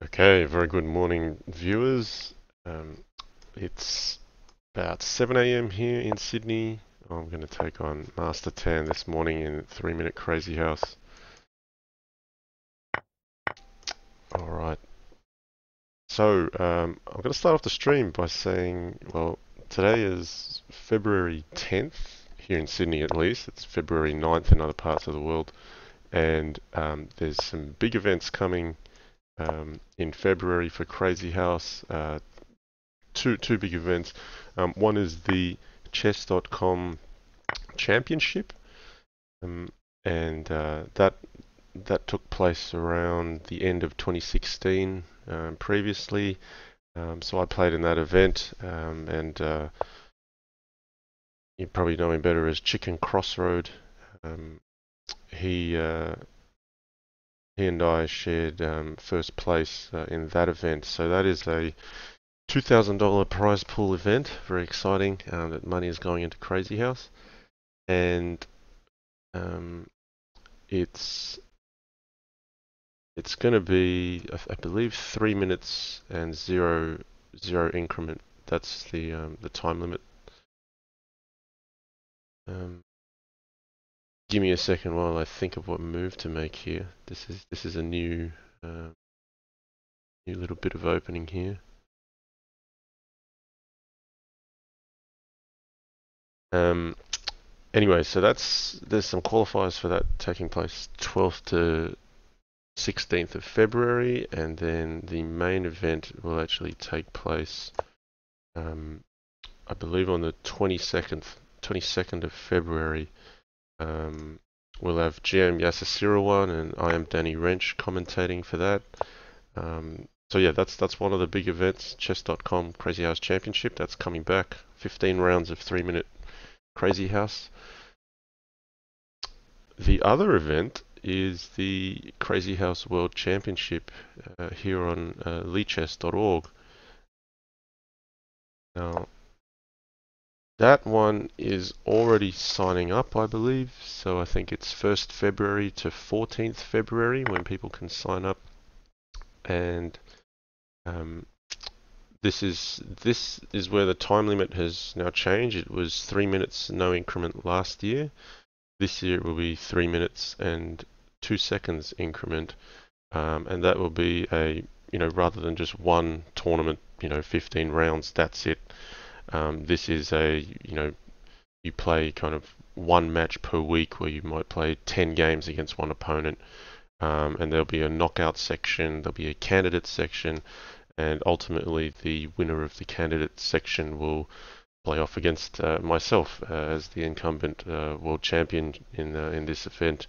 Okay, very good morning, viewers. Um, it's about 7 a.m. here in Sydney. I'm going to take on mastertan this morning in 3 Minute Crazyhouse. Alright, so I'm going to start off the stream by saying, well, today is February 10th, here in Sydney at least. It's February 9th in other parts of the world. And there's some big events coming in February for Crazyhouse. Two big events. One is the chess.com championship, um, and that took place around the end of 2016 previously. So I played in that event, and you probably know him better as Chicken Crossroad. Um, he he and I shared first place in that event. So that is a $2,000 prize pool event. Very exciting. That money is going into Crazyhouse, and um, it's it's going to be, I believe, 3 minutes and zero increment. That's the time limit. Um, Give me a second while I think of what move to make here. This is a new little bit of opening here. Um, Anyway, so there's some qualifiers for that taking place 12th to 16th of February, and then the main event will actually take place, I believe, on the 22nd of February. We'll have GM Yasasirawan and I am Danny Wrench commentating for that. So yeah, that's one of the big events. Chess.com Crazyhouse Championship. That's coming back. 15 rounds of 3 minute Crazyhouse. The other event is the Crazyhouse World Championship here on leechess.org. Now, that one is already signing up, I believe. So I think it's 1st February to 14th February when people can sign up. And this is where the time limit has now changed. It was 3 minutes no increment last year. This year it will be 3 minutes and 2 seconds increment. And that will be rather than just one tournament, 15 rounds, that's it. This is you play kind of one match per week where you might play 10 games against one opponent. And there'll be a knockout section, there'll be a candidate section, and ultimately the winner of the candidate section will play off against myself as the incumbent world champion in this event.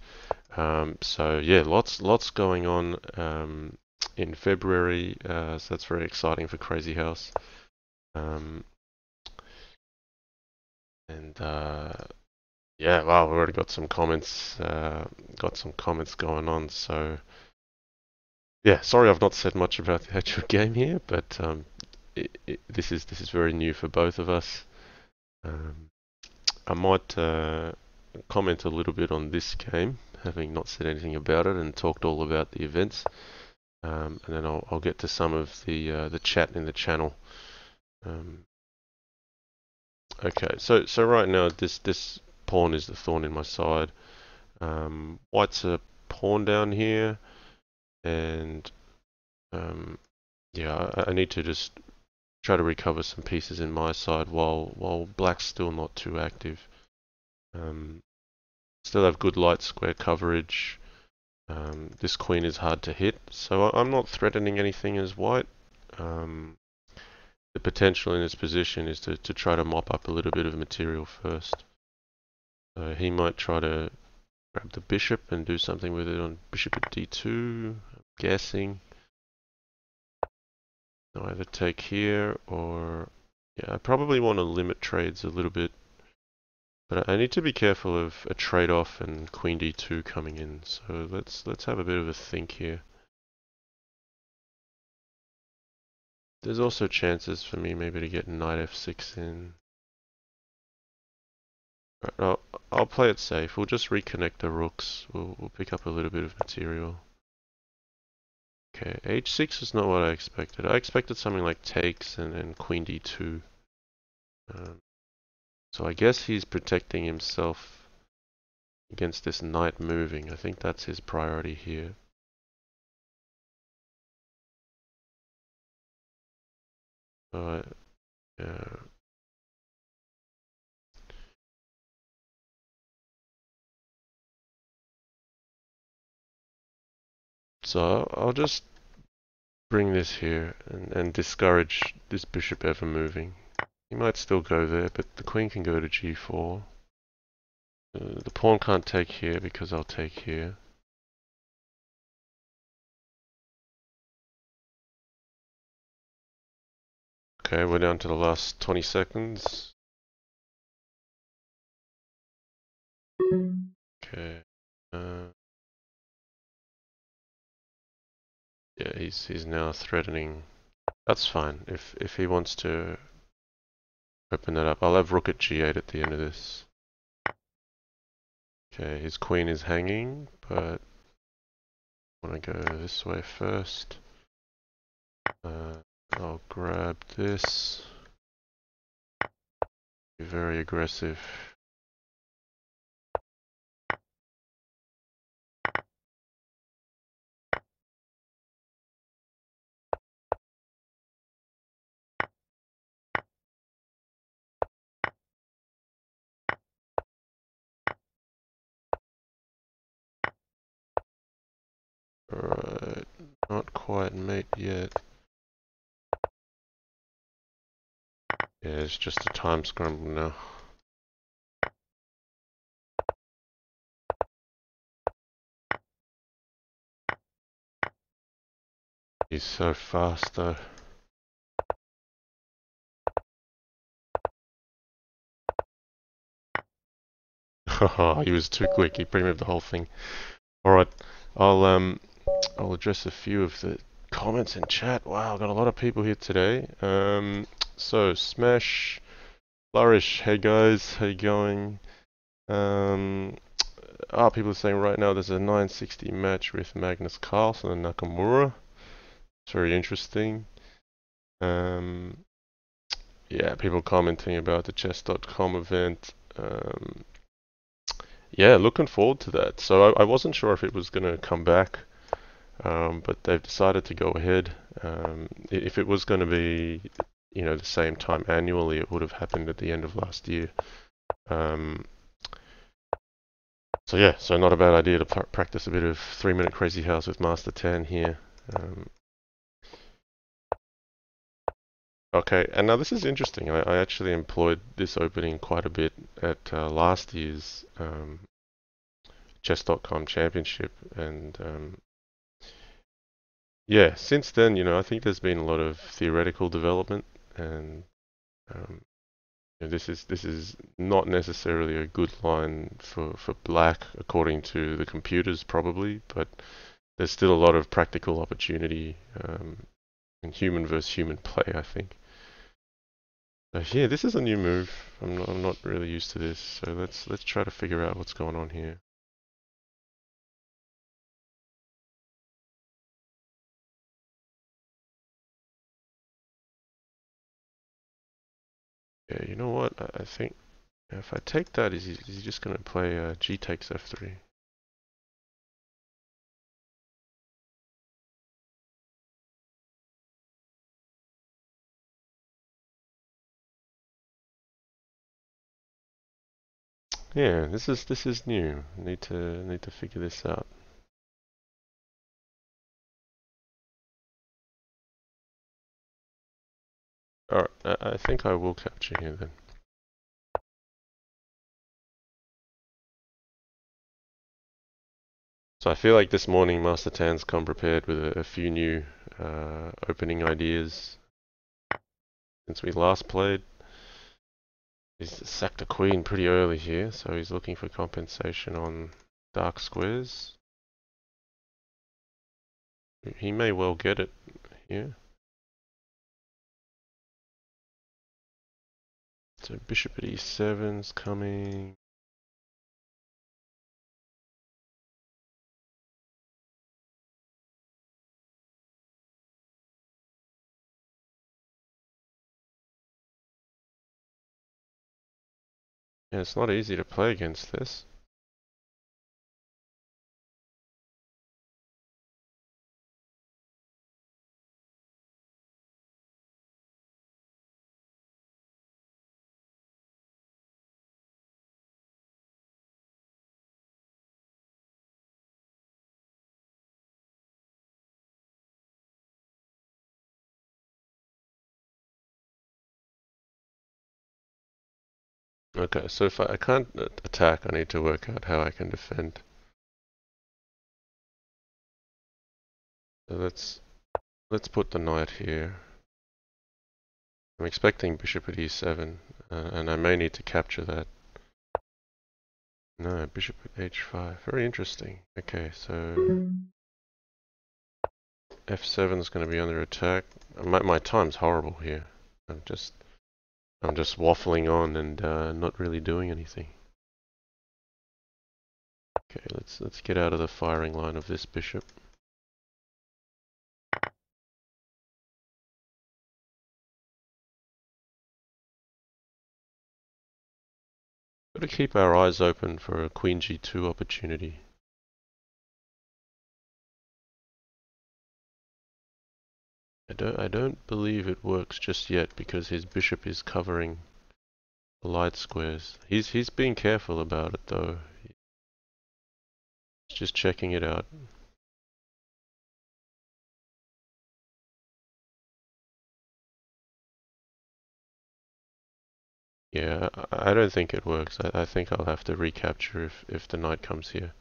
So yeah, lots going on in February, so that's very exciting for Crazyhouse. Um, and yeah, wow, we've already got some comments, going on. So yeah, sorry I've not said much about the actual game here, but this is very new for both of us. Um, I might comment a little bit on this game, having not said anything about it and talked all about the events, and then I'll get to some of the chat in the channel. Okay, so right now this pawn is the thorn in my side. White's a pawn down here, and yeah, I need to just try to recover some pieces in my side while black's still not too active. Still have good light square coverage. This queen is hard to hit, so I'm not threatening anything as white. The potential in this position is to try to mop up a little bit of material first. So he might try to grab the bishop and do something with it on bishop at d2, I'm guessing. I'll either take here or... yeah, I probably want to limit trades a little bit. But I need to be careful of a trade-off and queen d2 coming in. So let's have a bit of a think here. There's also chances for me maybe to get knight f6 in. Right, I'll play it safe. We'll just reconnect the rooks. We'll pick up a little bit of material. Okay, h6 is not what I expected. I expected something like takes and queen d2. So I guess he's protecting himself against this knight moving. I think that's his priority here. But yeah. So I'll just bring this here and discourage this bishop ever moving. He might still go there, but the queen can go to g4. The pawn can't take here because I'll take here. Okay, we're down to the last 20 seconds. Okay. Yeah, he's now threatening. That's fine. If he wants to open that up, I'll have rook at g8 at the end of this. Okay, his queen is hanging, but I want to go this way first. I'll grab this. Be very aggressive. Alright, not quite mate yet. Yeah, it's just a time scramble now. He's so fast though. He was too quick. He pre-moved the whole thing. Alright, I'll address a few of the comments in chat. Wow, got a lot of people here today. So Smash, Flourish, hey guys, how you going? People are saying right now there's a 960 match with Magnus Carlsen and Nakamura. It's very interesting. Yeah, people commenting about the chess.com event. Yeah, looking forward to that. So I wasn't sure if it was going to come back, but they've decided to go ahead. If it was going to be, the same time annually, it would have happened at the end of last year. So yeah, so not a bad idea to practice a bit of 3-minute Crazyhouse with mastertan here. Okay, and now this is interesting. I actually employed this opening quite a bit at last year's chess.com championship, and yeah, since then, I think there's been a lot of theoretical development, and this is not necessarily a good line for black according to the computers probably, but there's still a lot of practical opportunity in human versus human play, I think. Yeah, this is a new move. I'm not really used to this, so let's try to figure out what's going on here. Yeah, you know what? I think if I take that, is he just going to play g takes f3? Yeah, this is new. Need to figure this out. Alright, I think I will capture here then. So I feel like this morning Master Tan's come prepared with a few new opening ideas since we last played. He's sacked a queen pretty early here, so he's looking for compensation on dark squares. He may well get it here. So bishop at e7's coming. Yeah, it's not easy to play against this. Okay, so if I can't attack, I need to work out how I can defend. So let's put the knight here. I'm expecting bishop at e7, and I may need to capture that. No, bishop at h5. Very interesting. Okay, so f7 is going to be under attack. My time's horrible here. I'm just waffling on and not really doing anything. Okay, let's get out of the firing line of this bishop. Got to keep our eyes open for a queen g2 opportunity. I don't believe it works just yet because his bishop is covering the light squares. He's being careful about it though. He's just checking it out. Yeah, I don't think it works. I think I'll have to recapture if the knight comes here.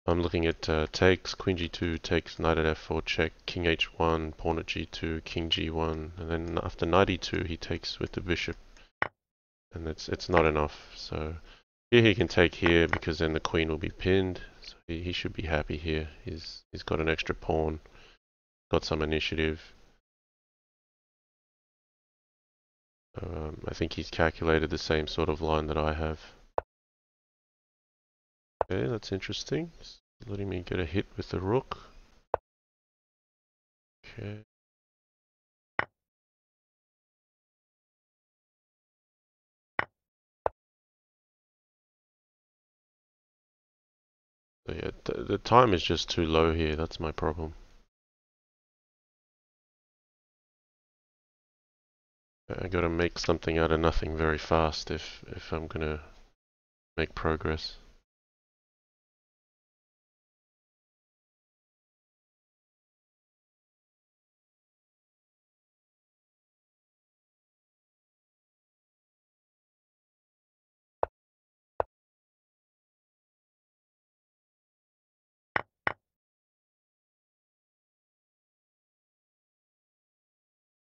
I'm looking at takes, queen g2, takes, knight at f4, check, king h1, pawn at g2, king g1, and then after knight e2 he takes with the bishop. And it's not enough, so here he can take here because then the queen will be pinned. So he should be happy here. He's got an extra pawn, got some initiative. I think he's calculated the same sort of line that I have. Okay, that's interesting. He's letting me get a hit with the rook. Okay. So yeah, the time is just too low here. That's my problem. I got to make something out of nothing very fast if I'm gonna make progress.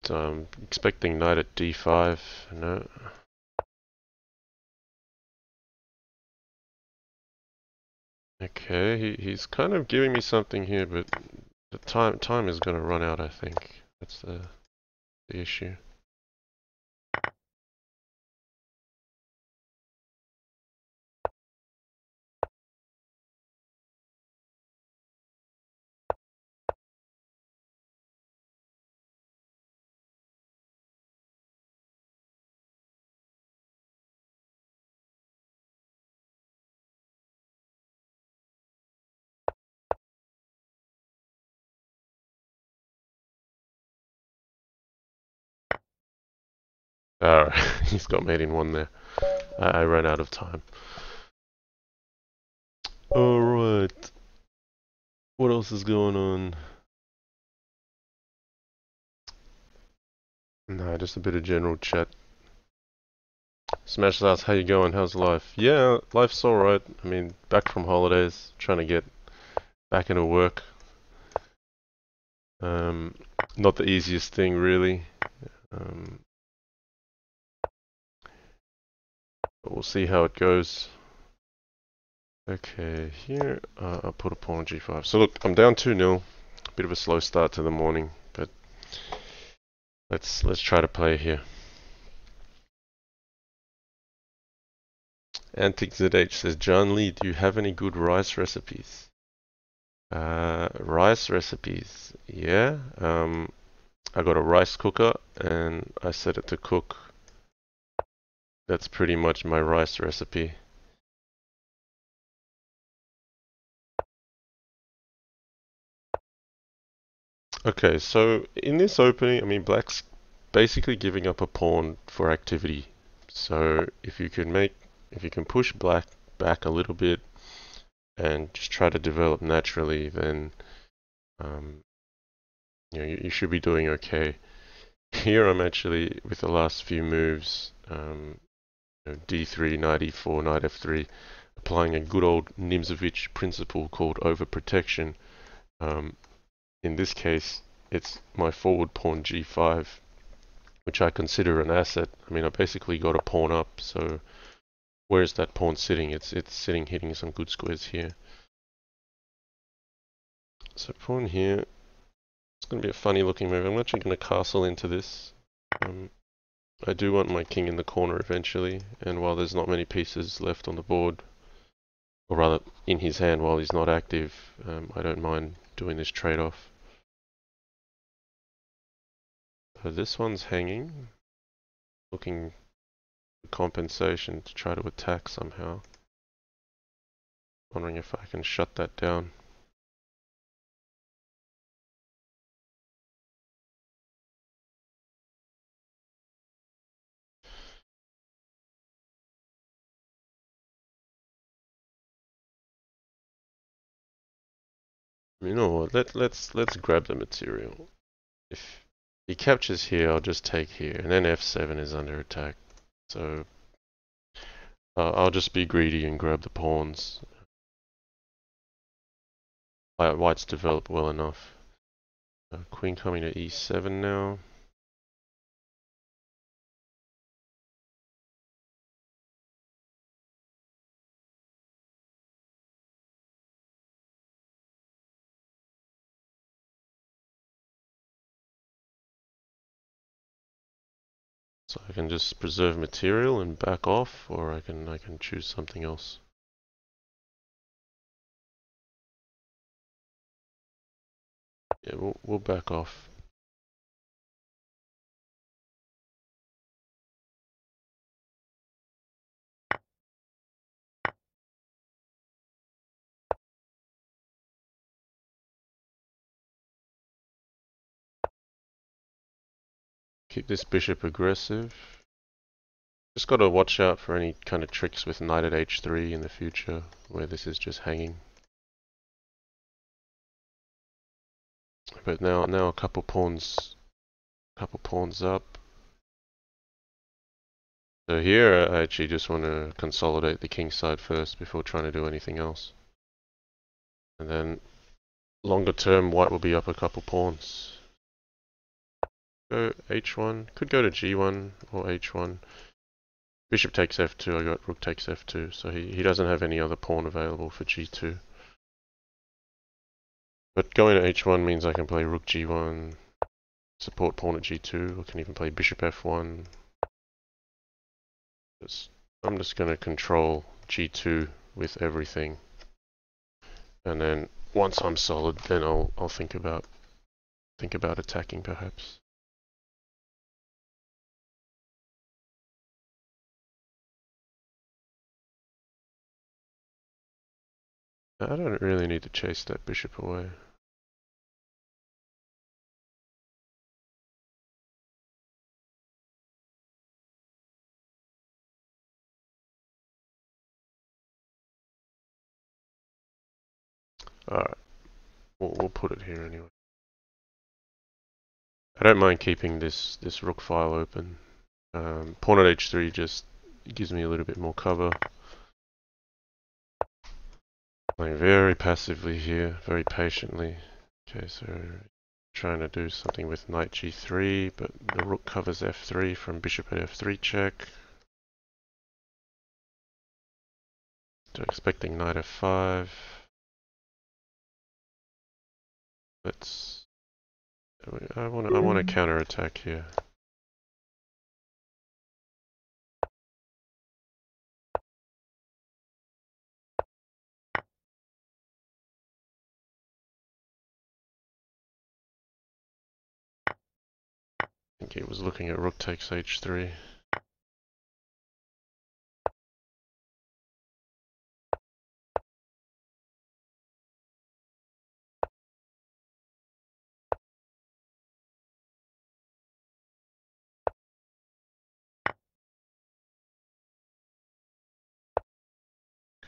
So I'm expecting knight at d5. No. Okay, he's kind of giving me something here, but the time is going to run out, I think. That's the issue. Alright, he's got mate in one there. I ran out of time. Alright. What else is going on? Nah, just a bit of general chat. Smash asks, how you going? How's life? Yeah, life's alright. I mean, back from holidays, trying to get back into work. Not the easiest thing, really. But we'll see how it goes. Okay, here I'll put a pawn on g5. So look, I'm down 2-0. Bit of a slow start to the morning, but let's try to play here. Antic ZH says, JannLee, do you have any good rice recipes? Rice recipes, yeah. I got a rice cooker and I set it to cook That's pretty much my rice recipe. Okay, so in this opening, I mean, black's basically giving up a pawn for activity. So if you can push black back a little bit and just try to develop naturally, then um, you should be doing okay. Here I'm actually, with the last few moves, d3, knight e4, knight f3, applying a good old Nimzovich principle called overprotection. Um, in this case, it's my forward pawn g5, which I consider an asset. I mean, I basically got a pawn up, so where's that pawn sitting? It's sitting hitting some good squares here. So pawn here, it's going to be a funny looking move. I'm actually going to castle into this. I do want my king in the corner eventually, and while there's not many pieces left on the board, or rather in his hand while he's not active, I don't mind doing this trade-off. So this one's hanging, looking for compensation to try to attack somehow. Wondering if I can shut that down. You know what? Let's grab the material. If he captures here, I'll just take here, and then f7 is under attack. So I'll just be greedy and grab the pawns. White's developed well enough. Queen coming to e7 now. So I can just preserve material and back off, or I can choose something else. Yeah, we'll back off. Keep this bishop aggressive. Just got to watch out for any kind of tricks with knight at h3 in the future, where this is just hanging. But now a couple pawns up. So here I actually just want to consolidate the king side first before trying to do anything else. And then longer term, white will be up a couple pawns. Go h1, could go to g1 or h1. Bishop takes f2, I got rook takes f2, so he doesn't have any other pawn available for g2. But going to h1 means I can play rook g1, support pawn at g2, or can even play bishop f1. I'm just going to control g2 with everything. And then once I'm solid, then I'll think about attacking perhaps. I don't really need to chase that bishop away. Alright, we'll put it here anyway. I don't mind keeping this rook file open. Pawn at h3 just gives me a little bit more cover. Playing very passively here, very patiently. Okay, so trying to do something with knight g3, but the rook covers f3 from bishop at f3 check. So expecting knight f5. I want to counter attack here. I think he was looking at rook takes h3.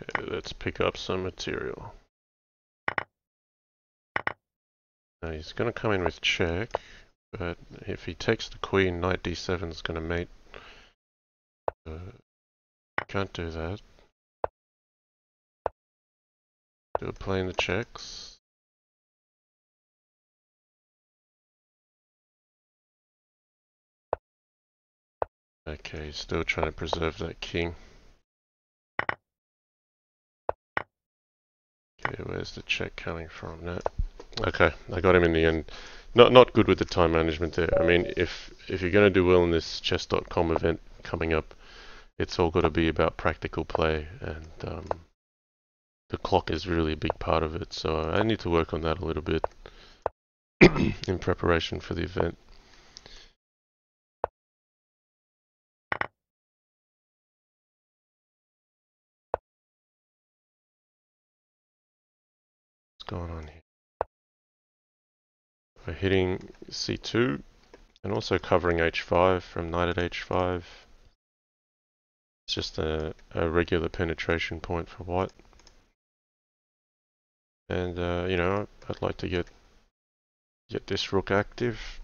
Okay, let's pick up some material. Now he's going to come in with check, but if he takes the queen, knight d7 is going to mate. Can't do that. Do a play in the checks. Okay, he's still trying to preserve that king. Okay, where's the check coming from? No. Okay, I got him in the end. Not good with the time management there. I mean, if you're going to do well in this chess.com event coming up, it's all got to be about practical play, and the clock is really a big part of it. So I need to work on that a little bit in preparation for the event. What's going on here? We're hitting c2 and also covering h5 from knight at h5. It's just a regular penetration point for white. And you know, I'd like to get this rook active.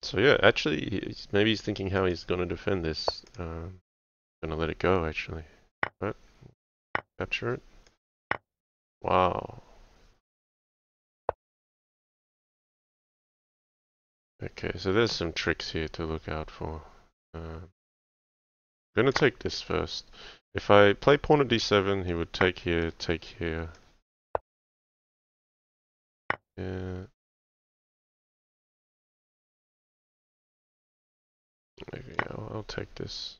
So yeah, actually, maybe he's thinking how he's going to defend this. Going to let it go, actually. Right? Capture it. Wow. Okay, so there's some tricks here to look out for. I'm going to take this first. If I play pawn at d7, he would take here, take here. Yeah. Maybe I'll take this.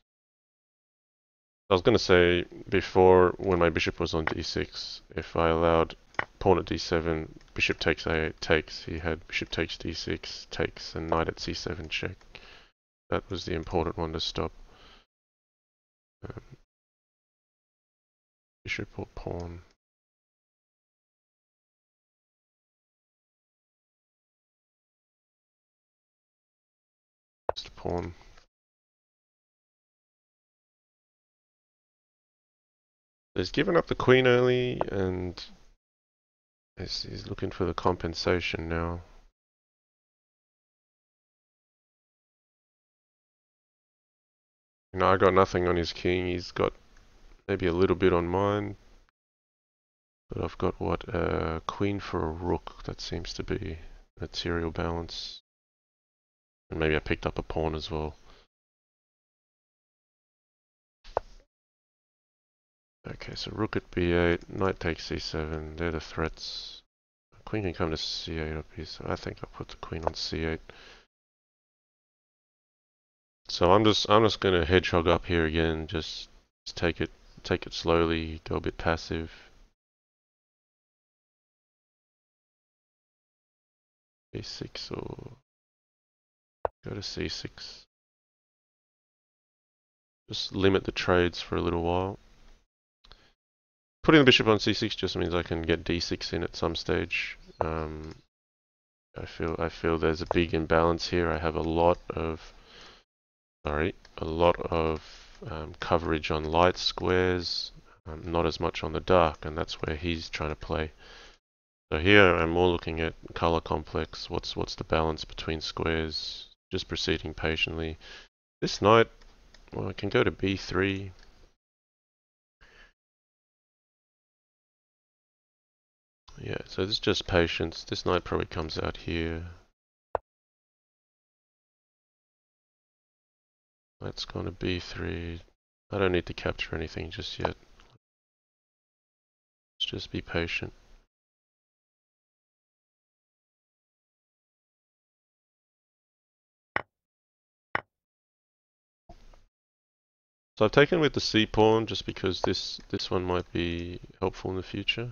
I was going to say before, when my bishop was on d6, if I allowed pawn at d7, bishop takes a8, takes, he had bishop takes d6, takes, and knight at c7 check. That was the important one to stop. Bishop or pawn. Just a pawn. He's given up the queen early, and he's looking for the compensation now. You know, I got nothing on his king. He's got maybe a little bit on mine. But I've got what? Queen for a rook. That seems to be material balance. And maybe I picked up a pawn as well. Okay, so rook at b8, knight takes c7. They're the threats. Queen can come to c8 up here, so I think I'll put the queen on c8. So I'm just gonna hedgehog up here again. Just take it slowly. Go a bit passive. a6 or go to c6. Just limit the trades for a little while. Putting the bishop on c6 just means I can get d6 in at some stage. I feel there's a big imbalance here. I have a lot of coverage on light squares, not as much on the dark, and that's where he's trying to play. So here I'm more looking at color complex. What's the balance between squares? Just proceeding patiently. This knight, well, I can go to b3. Yeah, so this is just patience. This knight probably comes out here. Let's go to b3. I don't need to capture anything just yet. Let's just be patient. So I've taken with the c pawn just because this one might be helpful in the future.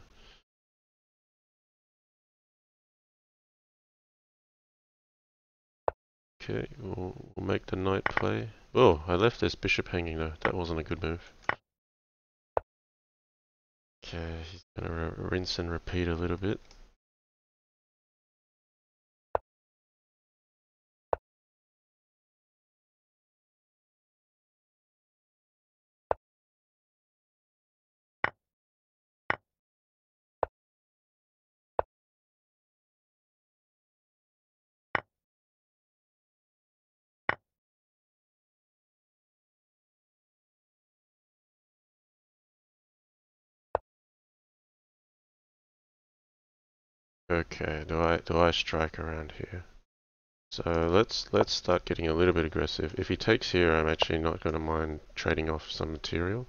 Okay, we'll make the knight play. Oh, I left this bishop hanging though. That wasn't a good move. Okay, he's gonna rinse and repeat a little bit. Okay, do I strike around here? So let's start getting a little bit aggressive. If he takes here, I'm actually not going to mind trading off some material.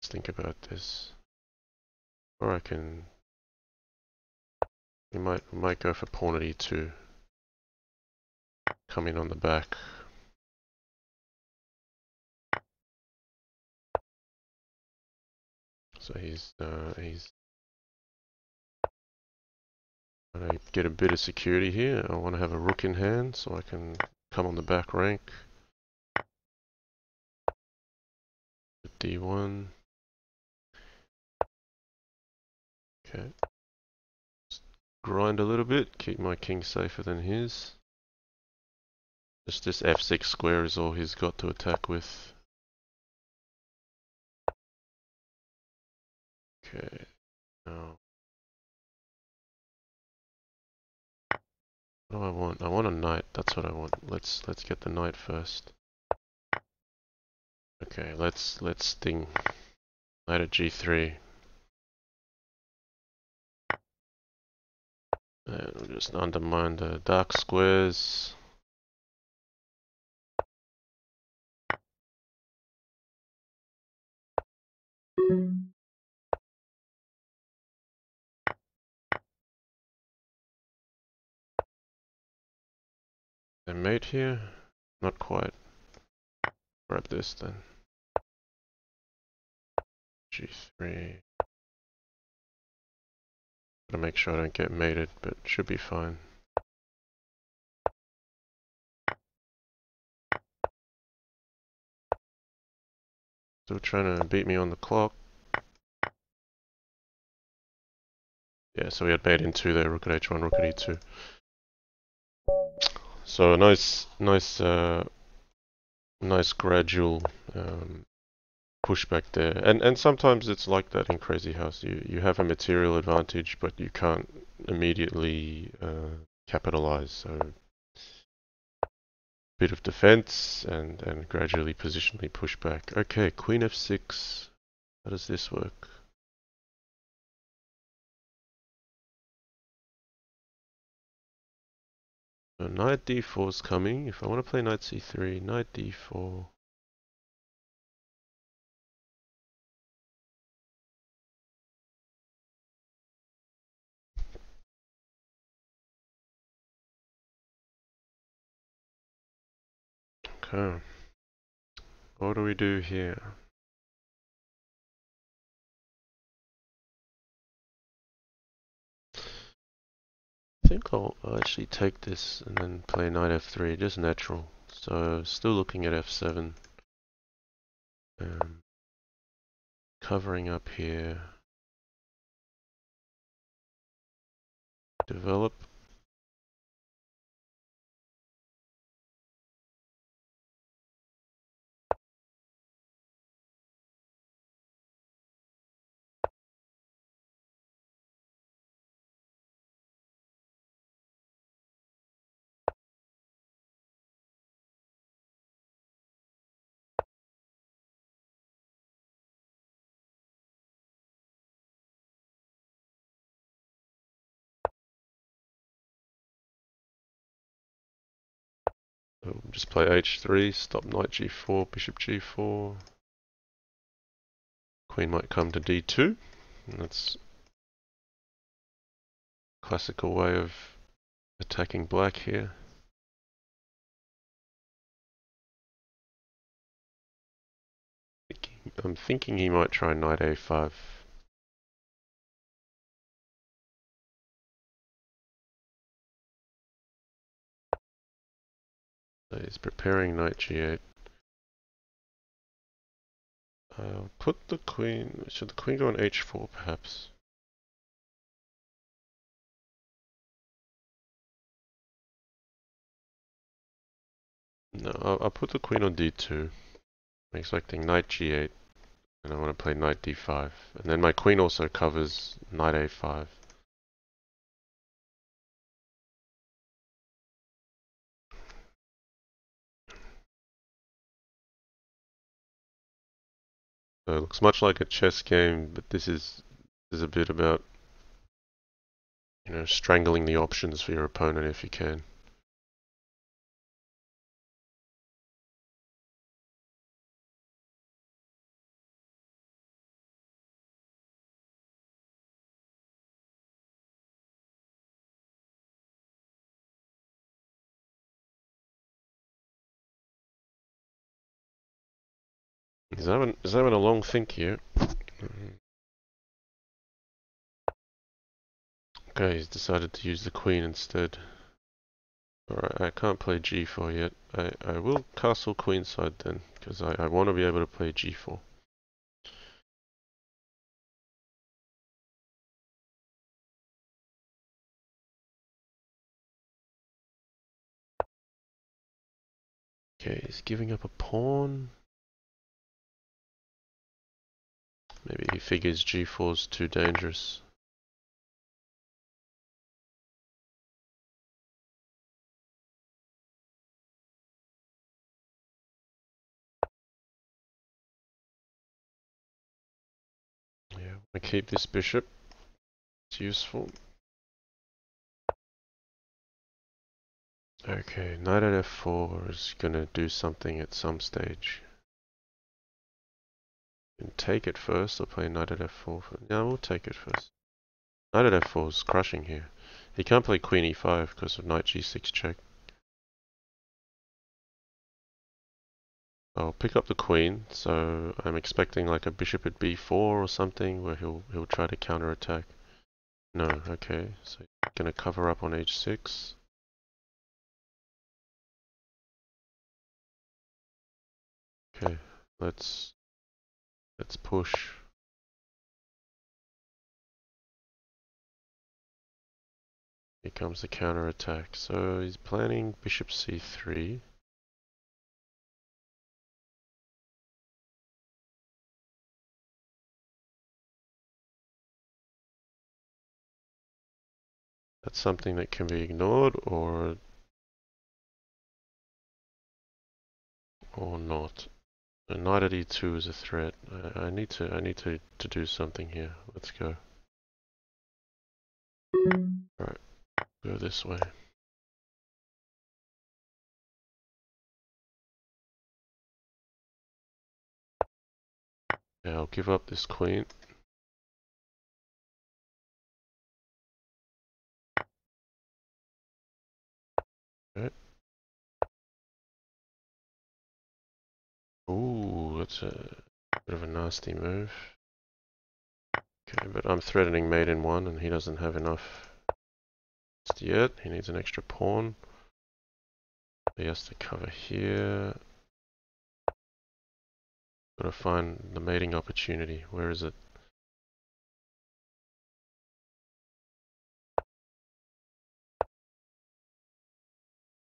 Let's think about this. Or I can... we might go for pawn at e2. Come in on the back. So he's going to get a bit of security here. I want to have a rook in hand so I can come on the back rank. D1. Okay. Just grind a little bit, keep my king safer than his. Just this f6 square is all he's got to attack with. Okay. Now, what do I want? I want a knight. That's what I want. Let's get the knight first. Okay, let's sting. Knight at g3. And we'll just undermine the dark squares. They mate here? Not quite. Grab this then. G3. Gotta make sure I don't get mated, but should be fine. Still trying to beat me on the clock. Yeah, so we had mate in 2 there, rook at h1, rook at e2. So a nice gradual pushback there. And sometimes it's like that in Crazyhouse. You have a material advantage, but you can't immediately capitalize. So bit of defense and gradually positionally push back. Okay, queen f6. How does this work? So knight d4 is coming. If I want to play knight c3, knight d4. Okay. What do we do here? I think I'll actually take this and then play knight f3, just natural. So still looking at f7. Covering up here. Develop. Just play h3, stop knight g4, bishop g4. Queen might come to d2. And that's a classical way of attacking black here. I'm thinking he might try knight a5. So he's preparing knight g8. I'll put the queen... should the queen go on h4 perhaps? No, I'll put the queen on d2. I'm expecting knight g8. And I want to play knight d5. And then my queen also covers knight a5. So it looks much like a chess game, but this is a bit about, you know, strangling the options for your opponent if you can. He's having a long think here. Okay, he's decided to use the queen instead. Alright, I can't play g4 yet. I will castle queenside then, because I want to be able to play g4. Okay, he's giving up a pawn. Maybe he figures g4 is too dangerous. Yeah, I keep this bishop. It's useful. Okay, knight at f4 is gonna do something at some stage. And take it first, or play knight at f4 first. No, we'll take it first. Knight at f4 is crushing here. He can't play queen e5 because of knight g6 check. I'll pick up the queen, so I'm expecting like a bishop at b4 or something where he'll try to counterattack. No, okay, so he's gonna cover up on h6. Okay, let's push. Here comes the counterattack. So he's planning bishop c3. That's something that can be ignored or not. A knight at e2 is a threat. I need to do something here. Let's go. Alright, go this way. Yeah, I'll give up this queen. Right. Ooh, that's a bit of a nasty move. Okay, but I'm threatening mate in 1 and he doesn't have enough just yet. He needs an extra pawn. He has to cover here. Gotta find the mating opportunity. Where is it?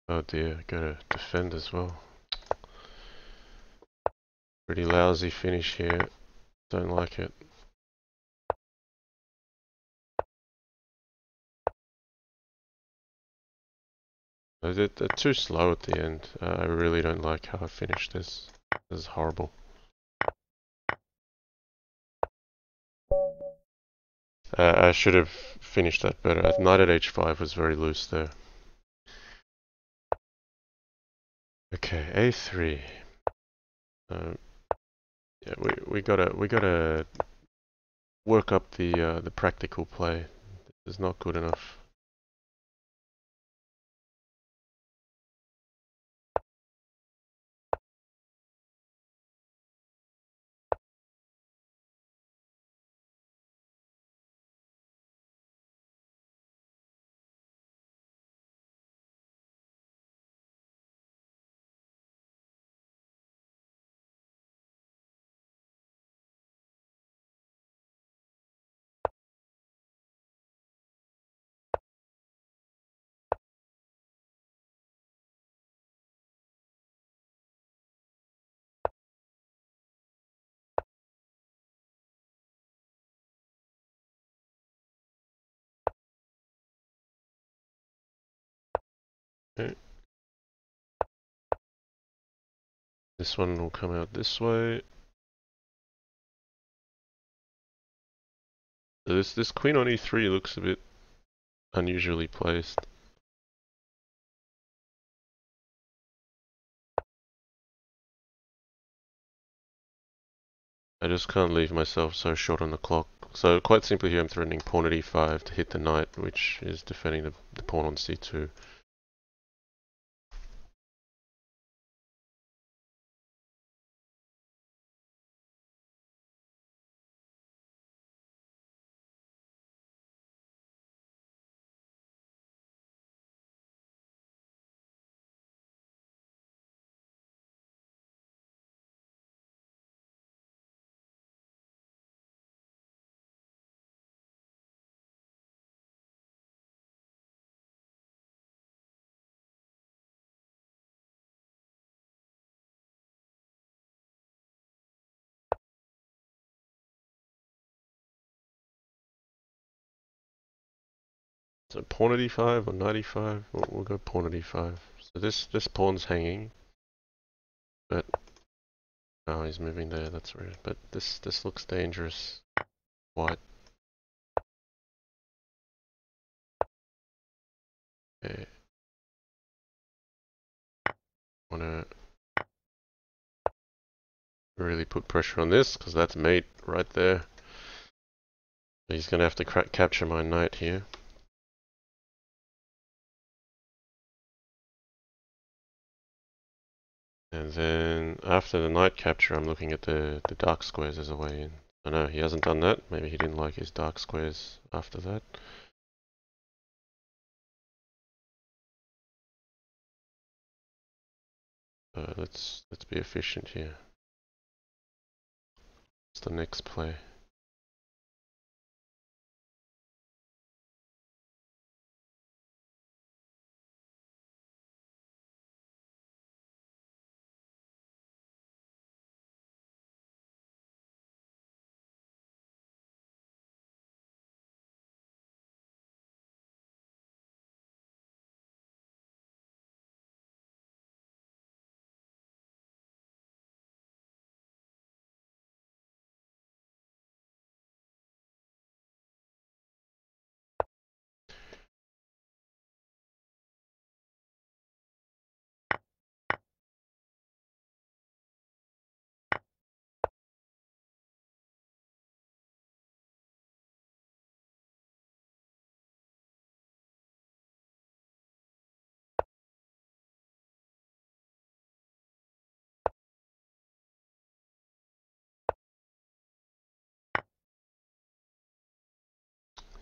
Oh dear, gotta defend as well. Pretty lousy finish here. Don't like it. They're too slow at the end. I really don't like how I finished this. This is horrible. I should have finished that better. Knight at h5 was very loose there. Okay, a3. Yeah, we gotta work up the practical play. This is not good enough. Okay. This one will come out this way. This queen on e3 looks a bit unusually placed. I just can't leave myself so short on the clock. So quite simply here I'm threatening pawn at e5 to hit the knight, which is defending the pawn on c2. So pawn at e5 or knight e5? We'll go pawn at e5. So this pawn's hanging, but oh, he's moving there. That's weird. But this looks dangerous. White. Okay. Wanna really put pressure on this because that's mate right there. He's gonna have to capture my knight here. And then after the knight capture, I'm looking at the dark squares as a way in. I know he hasn't done that. Maybe he didn't like his dark squares after that. Let's be efficient here. What's the next play?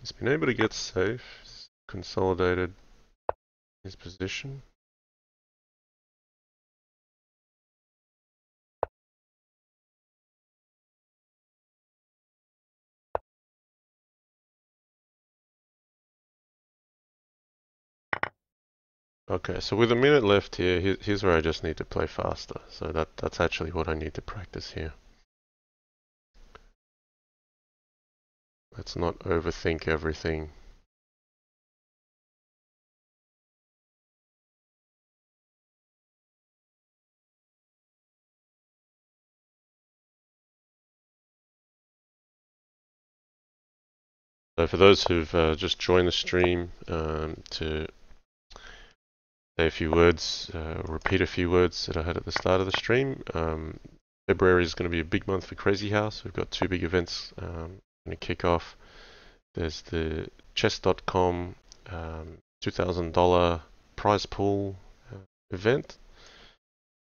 He's been able to get safe. He's consolidated his position. Okay, so with a minute left here, here's where I just need to play faster. So that's actually what I need to practice here. Let's not overthink everything. So for those who've just joined the stream, to say a few words, repeat a few words that I had at the start of the stream. February is going to be a big month for Crazyhouse. We've got two big events going to kick off. There's the chess.com $2,000 prize pool event,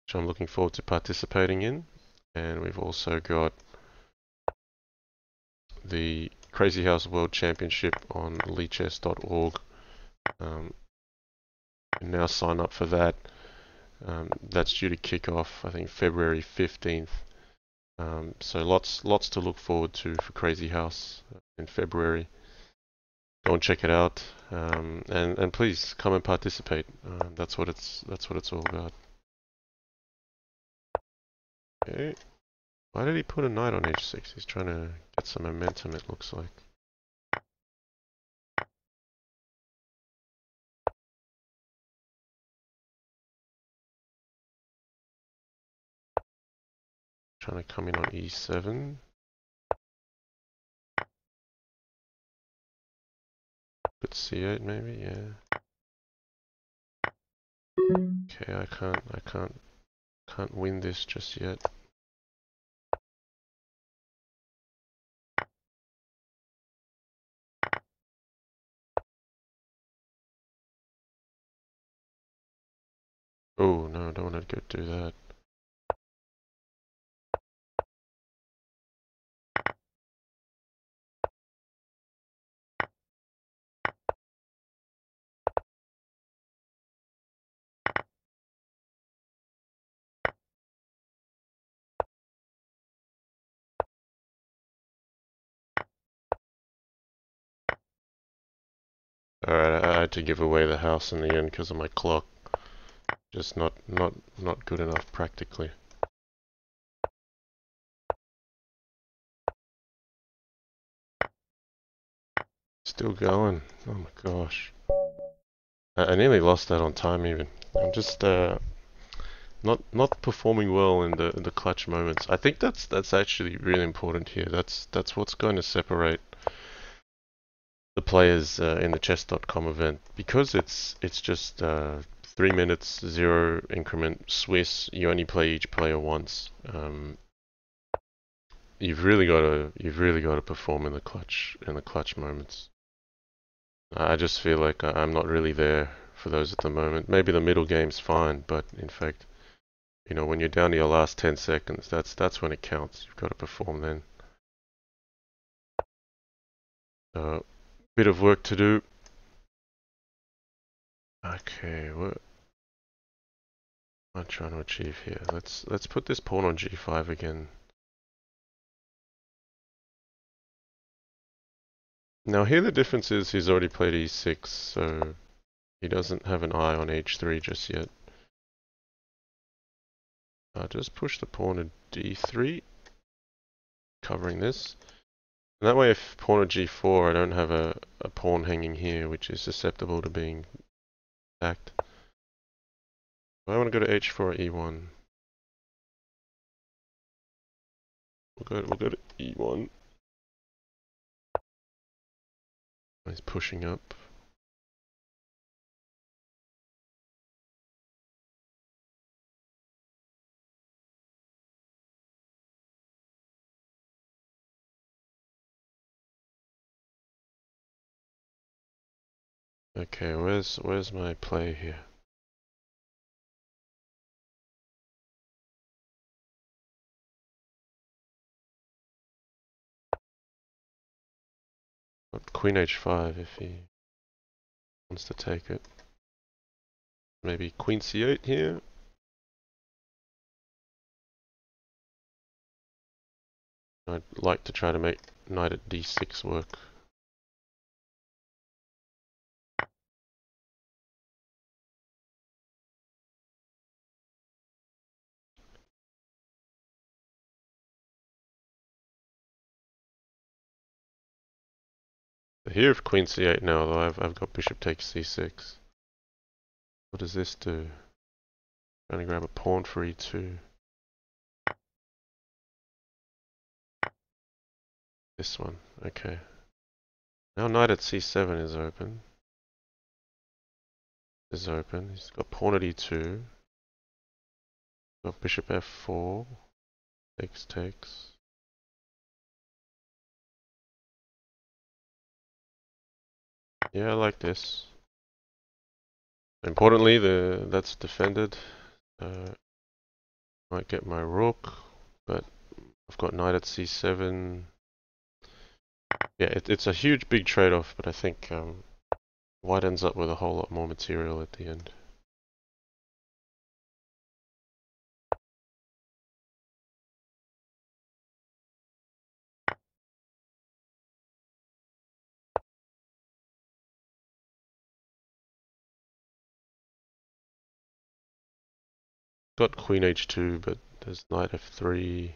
which I'm looking forward to participating in. And we've also got the Crazyhouse World Championship on leechess.org. You can now sign up for that. That's due to kick off, I think, February 15th. So lots to look forward to for Crazyhouse in February. Go and check it out, and please come and participate. That's what it's all about. Okay. Why did he put a knight on h6? He's trying to get some momentum, it looks like. Trying to come in on e7. Could C8 maybe, yeah. Okay, I can't win this just yet. Oh no, I don't want to go do that. Alright, I had to give away the house in the end because of my clock. Just not good enough practically. Still going. Oh my gosh. I nearly lost that on time even. I'm just not performing well in the clutch moments. I think that's actually really important here. That's what's going to separate the players in the chess.com event, because it's just 3 minutes, zero increment Swiss. You only play each player once. You've really got to perform in the clutch moments. I just feel like I'm not really there for those at the moment. Maybe the middle game's fine, but in fact, when you're down to your last 10 seconds, that's when it counts. You've got to perform then. Bit of work to do. Okay, what am I trying to achieve here? Let's put this pawn on g5 again. Now here the difference is he's already played e6, so he doesn't have an eye on h3 just yet. I'll just push the pawn to d3, covering this. And that way if pawn to g4, I don't have a pawn hanging here, which is susceptible to being attacked. I want to go to h4 or e1. We'll go to e1. He's pushing up. Okay, where's my play here? Queen h5 if he wants to take it. Maybe queen c8 here. I'd like to try to make knight at d6 work. Here if queen c8 now, though, I've got bishop takes c6. What does this do? Trying to grab a pawn for e2. This one, okay. Now knight at c7 is open. Is open. He's got pawn at e2. Got bishop f4. Takes. Yeah, I like this. Importantly, that's defended. Might get my rook, but I've got knight at c7. Yeah, it's a huge big trade-off, but I think white ends up with a whole lot more material at the end. Got queen h2, but there's knight f3.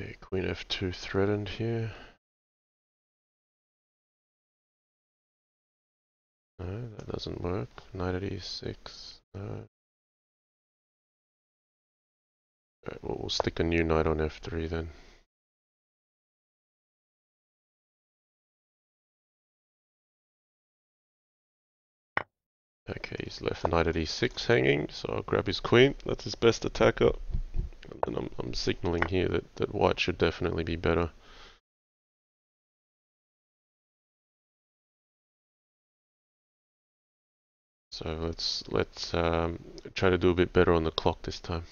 Okay, queen f2 threatened here. No, that doesn't work. Knight at e6. No. Right, well, we'll stick a new knight on f3 then. Okay, he's left knight at e6 hanging, so I'll grab his queen. That's his best attacker. And I'm signaling here that white should definitely be better. So let's try to do a bit better on the clock this time.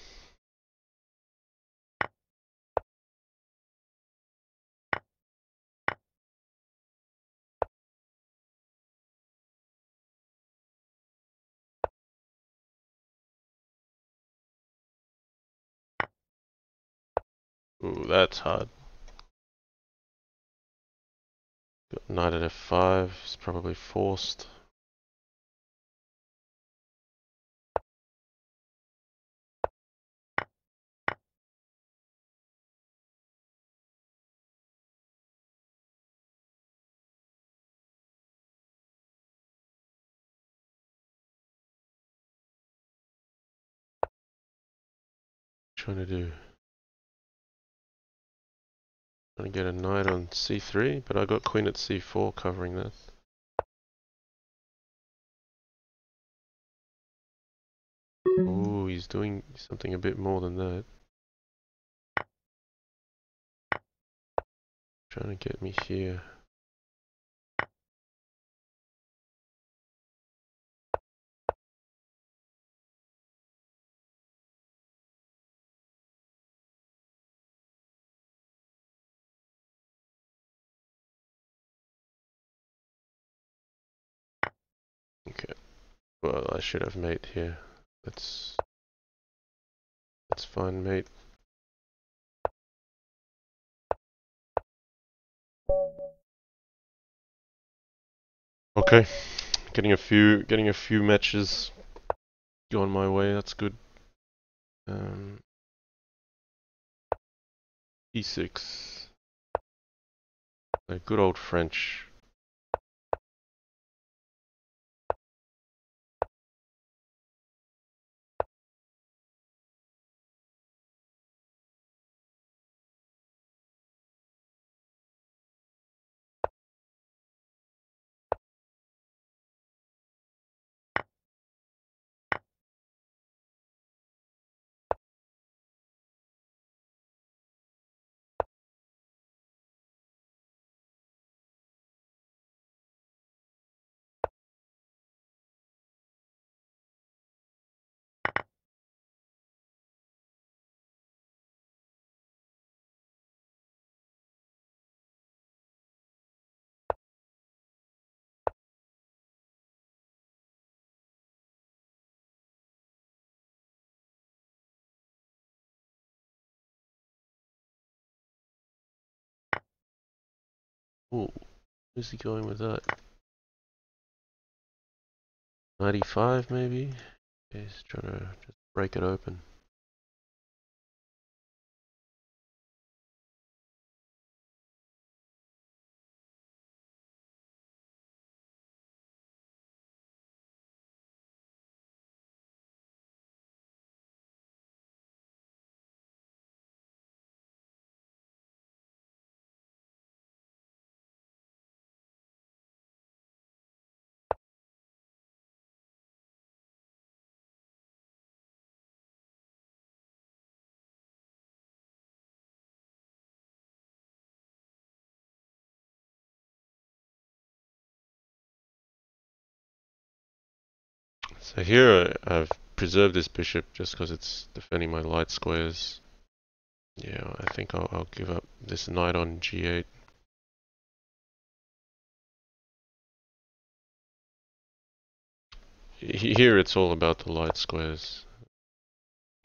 Ooh, that's hard. Got knight at f5. It's probably forced. Trying to do. Trying to get a knight on c3, but I got queen at c4 covering that. Ooh, he's doing something a bit more than that. Trying to get me here. Okay. Well, I should have mate here. That's fine, mate. Okay, getting a few matches going my way. That's good. E6. A good old French. Ooh, where's he going with that? 95 maybe? He's trying to just break it open. So here I've preserved this bishop just because it's defending my light squares. Yeah, I think I'll give up this knight on g8. Here it's all about the light squares.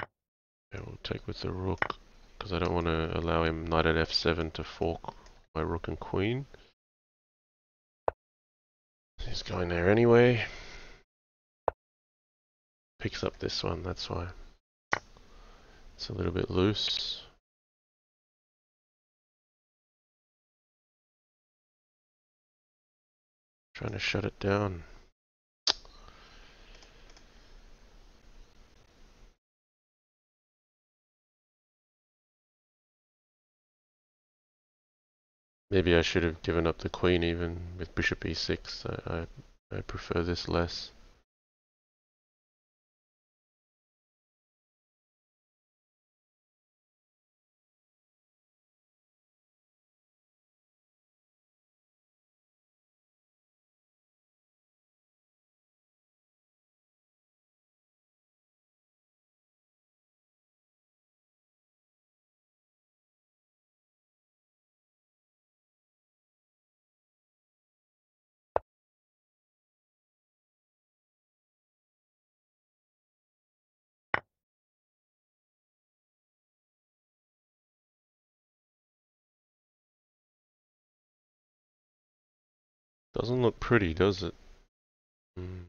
Yeah, we'll take with the rook because I don't want to allow him knight at f7 to fork my rook and queen. He's going there anyway. Picks up this one, that's why. It's a little bit loose. Trying to shut it down. Maybe I should have given up the queen even with bishop e6. I prefer this less. Doesn't look pretty, does it? Mm.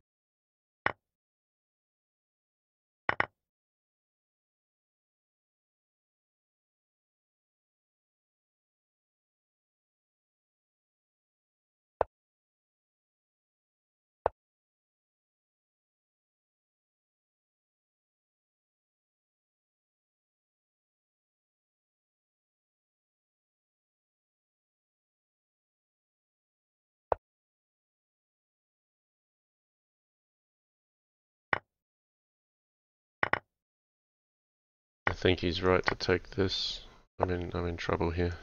I think he's right to take this. I'm in trouble here.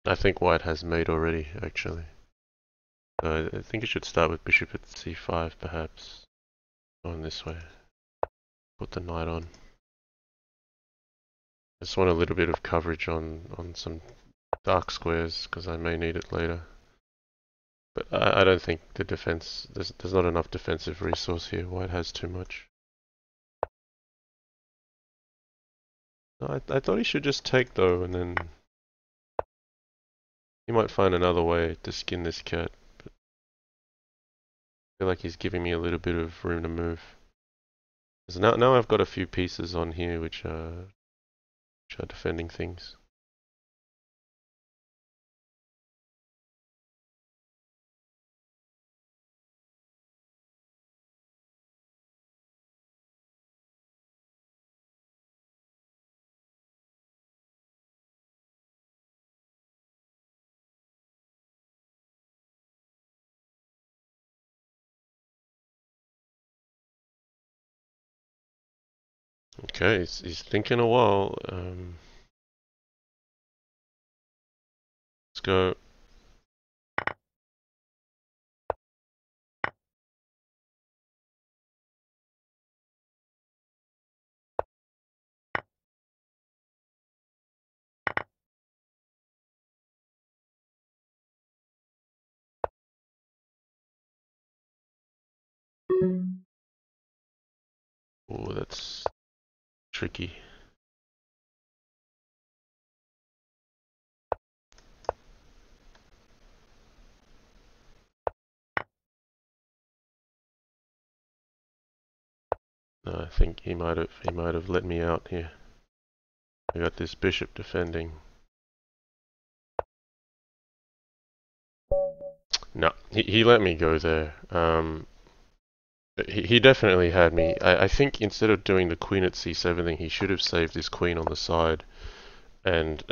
I think white has mate already, actually. I think it should start with bishop at c5, perhaps. Going this way. Put the knight on. I just want a little bit of coverage on some dark squares, because I may need it later. But I don't think the defense... There's not enough defensive resource here. White has too much. No, I thought he should just take, though, and then... He might find another way to skin this cat. But I feel like he's giving me a little bit of room to move. Because now I've got a few pieces on here which are defending things. Okay, he's thinking a while. Let's go. Oh, that's tricky. No, I think he might have let me out here. I got this bishop defending. No, he let me go there. He definitely had me. I think instead of doing the queen at c7 thing, he should have saved his queen on the side and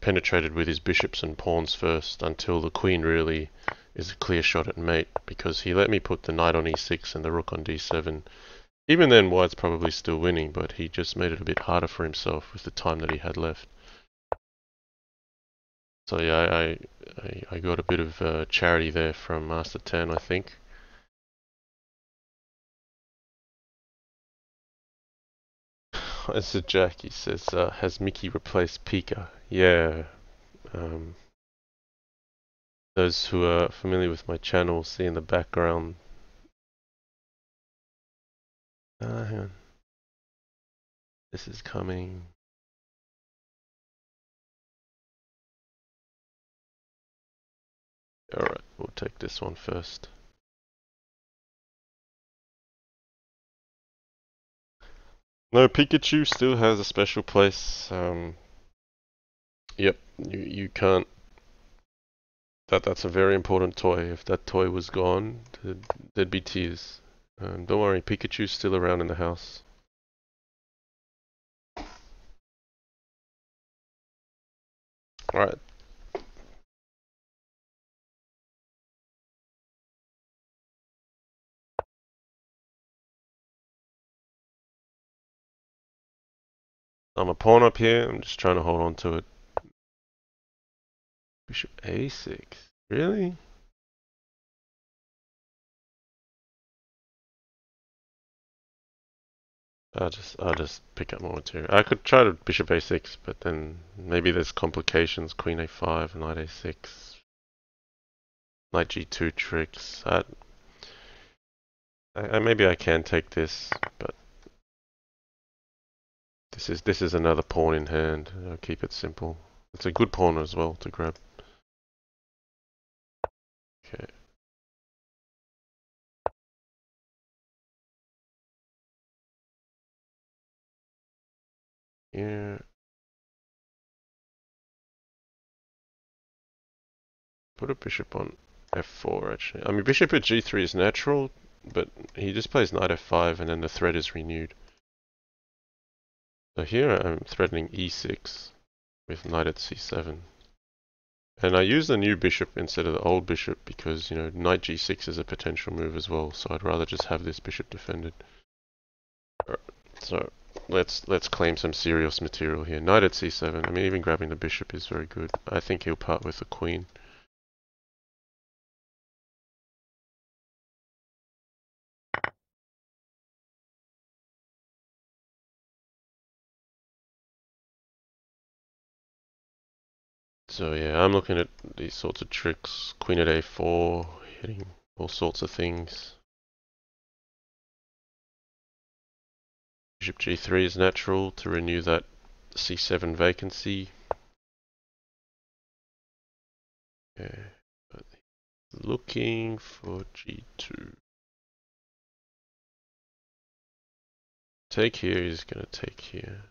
penetrated with his bishops and pawns first until the queen really is a clear shot at mate, because he let me put the knight on e6 and the rook on d7. Even then, white's probably still winning, but he just made it a bit harder for himself with the time that he had left. So yeah, I got a bit of charity there from mastertan, I think. It's a Jack. He says, has Mickey replaced Pika? Yeah. Um, those who are familiar with my channel see in the background. Hang on. This is coming. Alright, we'll take this one first. No, Pikachu still has a special place. Yep, you can't. That's a very important toy. If that toy was gone, there'd be tears. Don't worry, Pikachu's still around in the house. Alright, I'm a pawn up here. I'm just trying to hold on to it. Bishop a6. Really? I'll just pick up more material. I could try to bishop a6, but then maybe there's complications. Queen a5, knight a6, knight g2 tricks. Maybe I can take this, but this is another pawn in hand. I'll keep it simple. It's a good pawn as well to grab. Okay. Yeah. Put a bishop on f4 actually. I mean bishop at g3 is natural, but he just plays knight f5 and then the threat is renewed. So here I'm threatening e6 with knight at c7. And I use the new bishop instead of the old bishop because, you know, knight g6 is a potential move as well, so I'd rather just have this bishop defended. So let's claim some serious material here. Knight at c7. I mean, even grabbing the bishop is very good. I think he'll part with the queen. So yeah, I'm looking at these sorts of tricks. Queen at a4, hitting all sorts of things. Bishop g3 is natural to renew that c7 vacancy. Okay, but looking for g2. Take here, he's gonna take here.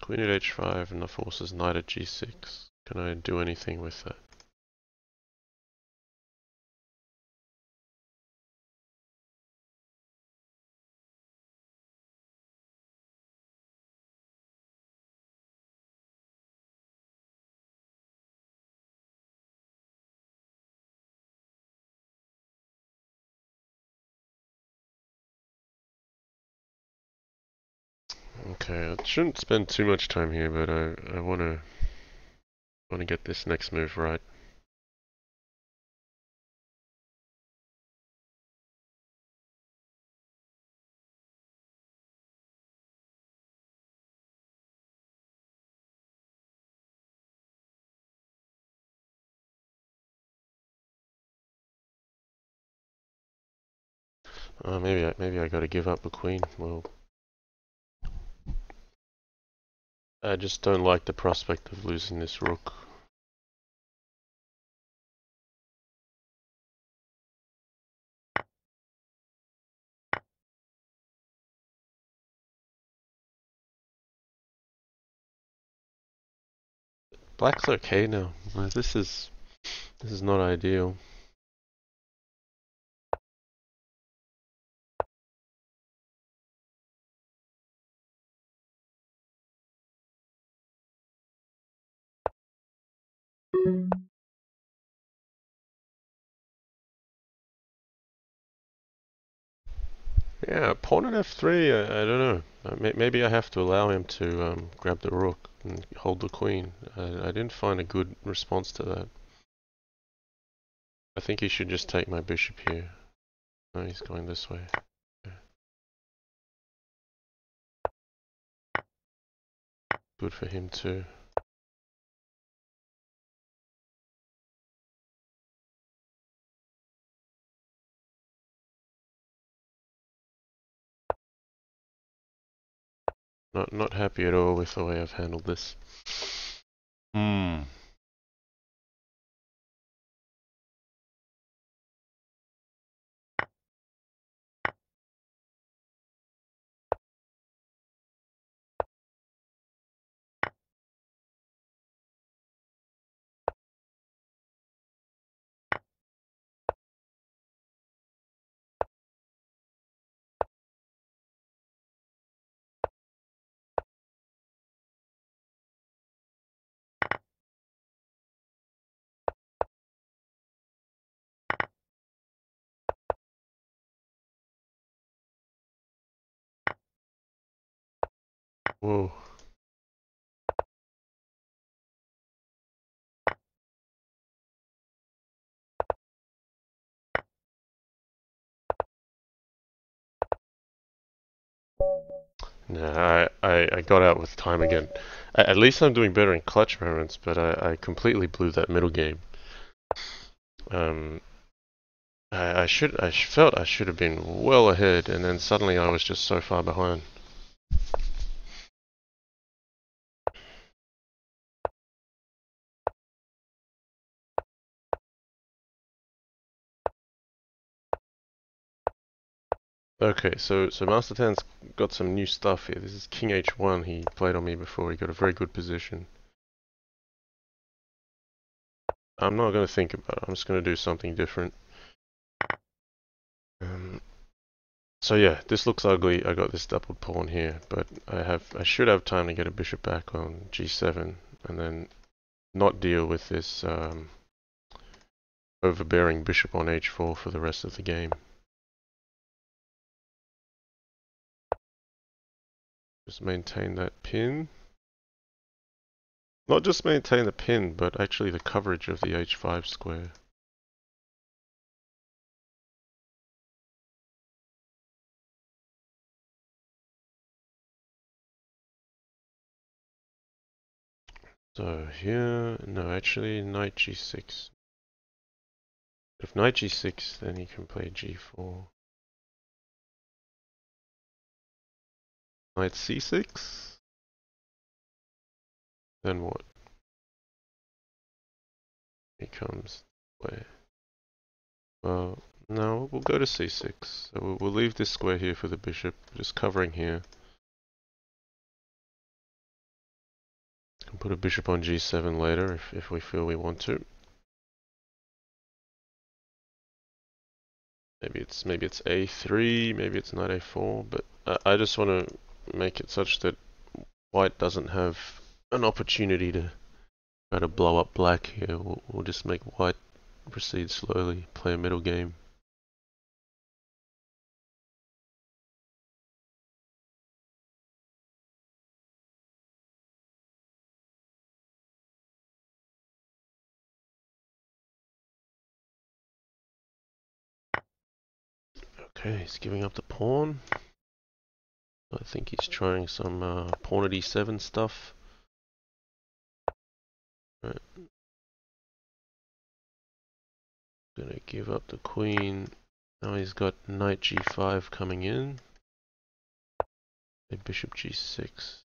Queen at h5 and the forces knight at g6. Can I do anything with that? Okay, I shouldn't spend too much time here, but I wanna get this next move right. Maybe I gotta give up the queen. Well, I just don't like the prospect of losing this rook. Black's okay now. This is not ideal. Yeah, pawn at f3. I don't know. Maybe I have to allow him to grab the rook and hold the queen. I didn't find a good response to that. I think he should just take my bishop here. No, he's going this way. Okay. Good for him too. Not happy at all with the way I've handled this. Hmm. Whoa. Nah, I got out with time again. At least I'm doing better in clutch moments, but I completely blew that middle game. Um, I felt I should have been well ahead, and then suddenly I was just so far behind. Okay, so mastertan's got some new stuff here. This is King H1. He played on me before. He got a very good position. I'm not going to think about it. I'm just going to do something different. Um, so yeah, this looks ugly. I got this doubled pawn here, but I should have time to get a bishop back on G7, and then not deal with this overbearing bishop on H4 for the rest of the game. Just maintain that pin. Not just maintain the pin, but actually the coverage of the H5 square. So here, no, actually knight G6. If knight G6, then he can play G4. Knight C6? Then what? He comes where? Well, no, we'll go to C6. So we'll leave this square here for the bishop, just covering here. Can put a bishop on G7 later if we feel we want to. Maybe it's A3, maybe it's knight A4, but I just want to make it such that white doesn't have an opportunity to try to blow up black here. We'll just make white proceed slowly, play a middle game. Okay, he's giving up the pawn. I think he's trying some pawn at E7 stuff. Right. Gonna give up the queen. Now he's got knight G5 coming in. A bishop G6.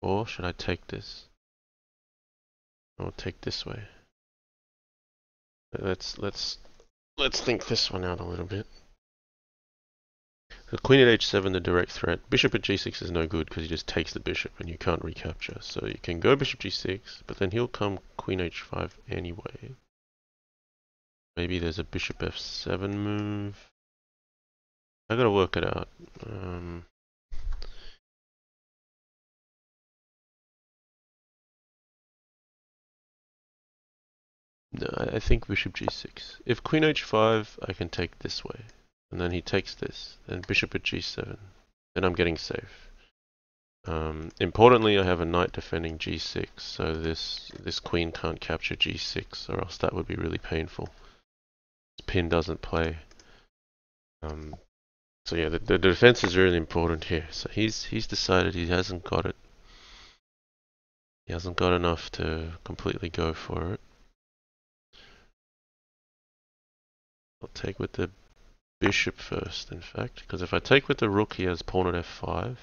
Or should I take this? I'll take this way. Let's think this one out a little bit. The queen at H7, the direct threat. Bishop at G6 is no good because he just takes the bishop and you can't recapture. So you can go bishop G6, but then he'll come queen H5 anyway. Maybe there's a bishop F7 move. I gotta work it out. No, I think bishop G6. If queen H5, I can take this way. And then he takes this. Then bishop at G7. Then I'm getting safe. Importantly, I have a knight defending G6, so this queen can't capture G6, or else that would be really painful. This pin doesn't play. So yeah, the defense is really important here. So he's decided he hasn't got it. He hasn't got enough to completely go for it. I'll take with the bishop first, in fact, because if I take with the rook, he has pawn at F5.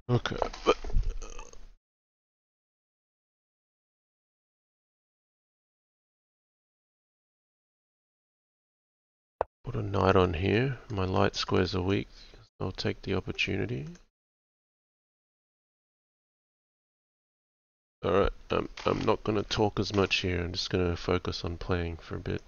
Okay, but put a knight on here. My light squares are weak. So I'll take the opportunity. Alright, I'm not going to talk as much here. I'm just going to focus on playing for a bit.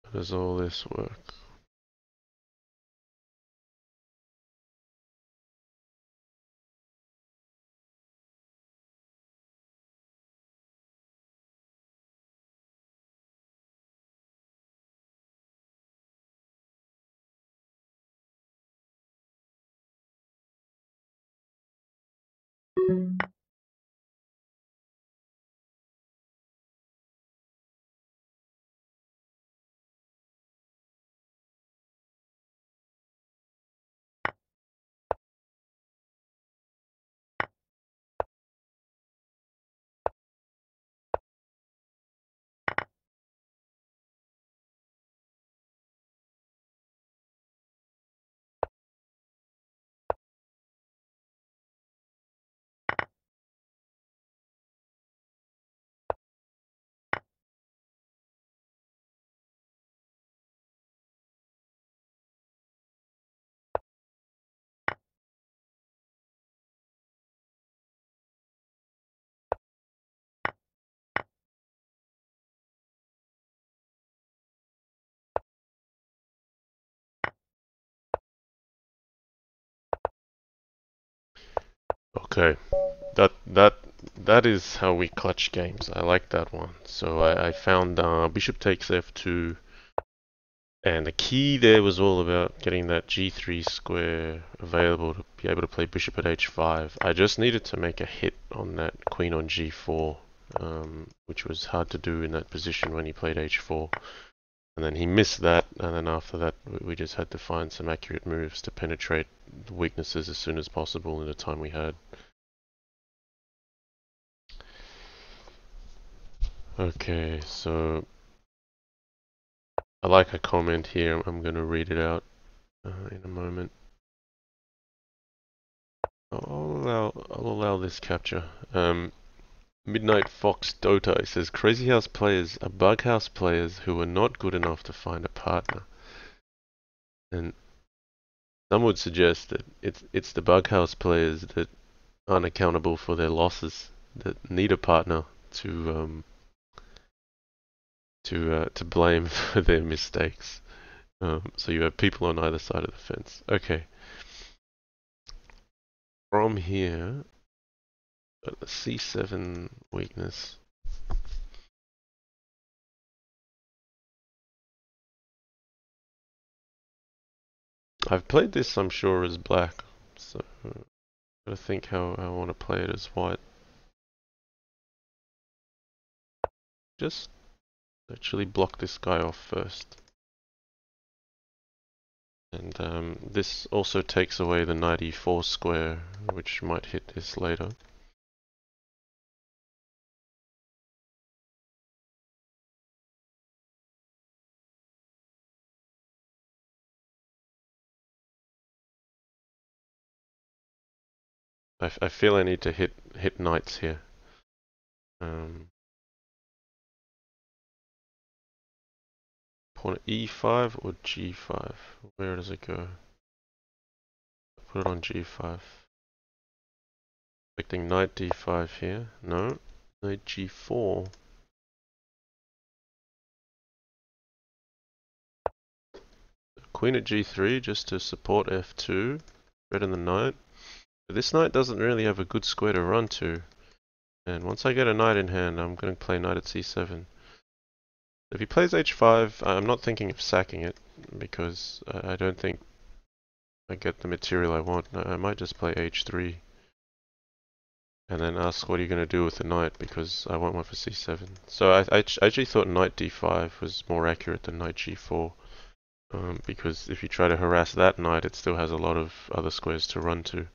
How does all this work? Okay, that is how we clutch games. I like that one. So I found bishop takes f2, and the key there was all about getting that g3 square available to be able to play bishop at h5. I just needed to make a hit on that queen on g4, which was hard to do in that position when he played h4. And then he missed that, and then after that we just had to find some accurate moves to penetrate the weaknesses as soon as possible in the time we had. Okay, so I like a comment here. I'm going to read it out in a moment. I'll allow this capture. Midnight Fox Dota, it says Crazyhouse players are Bughouse players who are not good enough to find a partner. And some would suggest that it's the Bughouse players that aren't accountable for their losses, that need a partner to blame for their mistakes. So you have people on either side of the fence. Okay. From here, c7 weakness. I've played this, I'm sure, as black, so gotta think how I want to play it as white. Just actually block this guy off first. And this also takes away the knight e4 square, which might hit this later. I feel I need to hit knights here. Pawn e5 or g5? Where does it go? Put it on g5. Expecting knight d5 here. No. Knight g4. Queen at g3 just to support f2. Better than knight. But this knight doesn't really have a good square to run to. And once I get a knight in hand, I'm going to play knight at c7. If he plays h5, I'm not thinking of sacking it, because I don't think I get the material I want. I might just play h3. And then ask what are you going to do with the knight, because I want one for c7. So I actually thought knight d5 was more accurate than knight g4. Because if you try to harass that knight, it still has a lot of other squares to run to.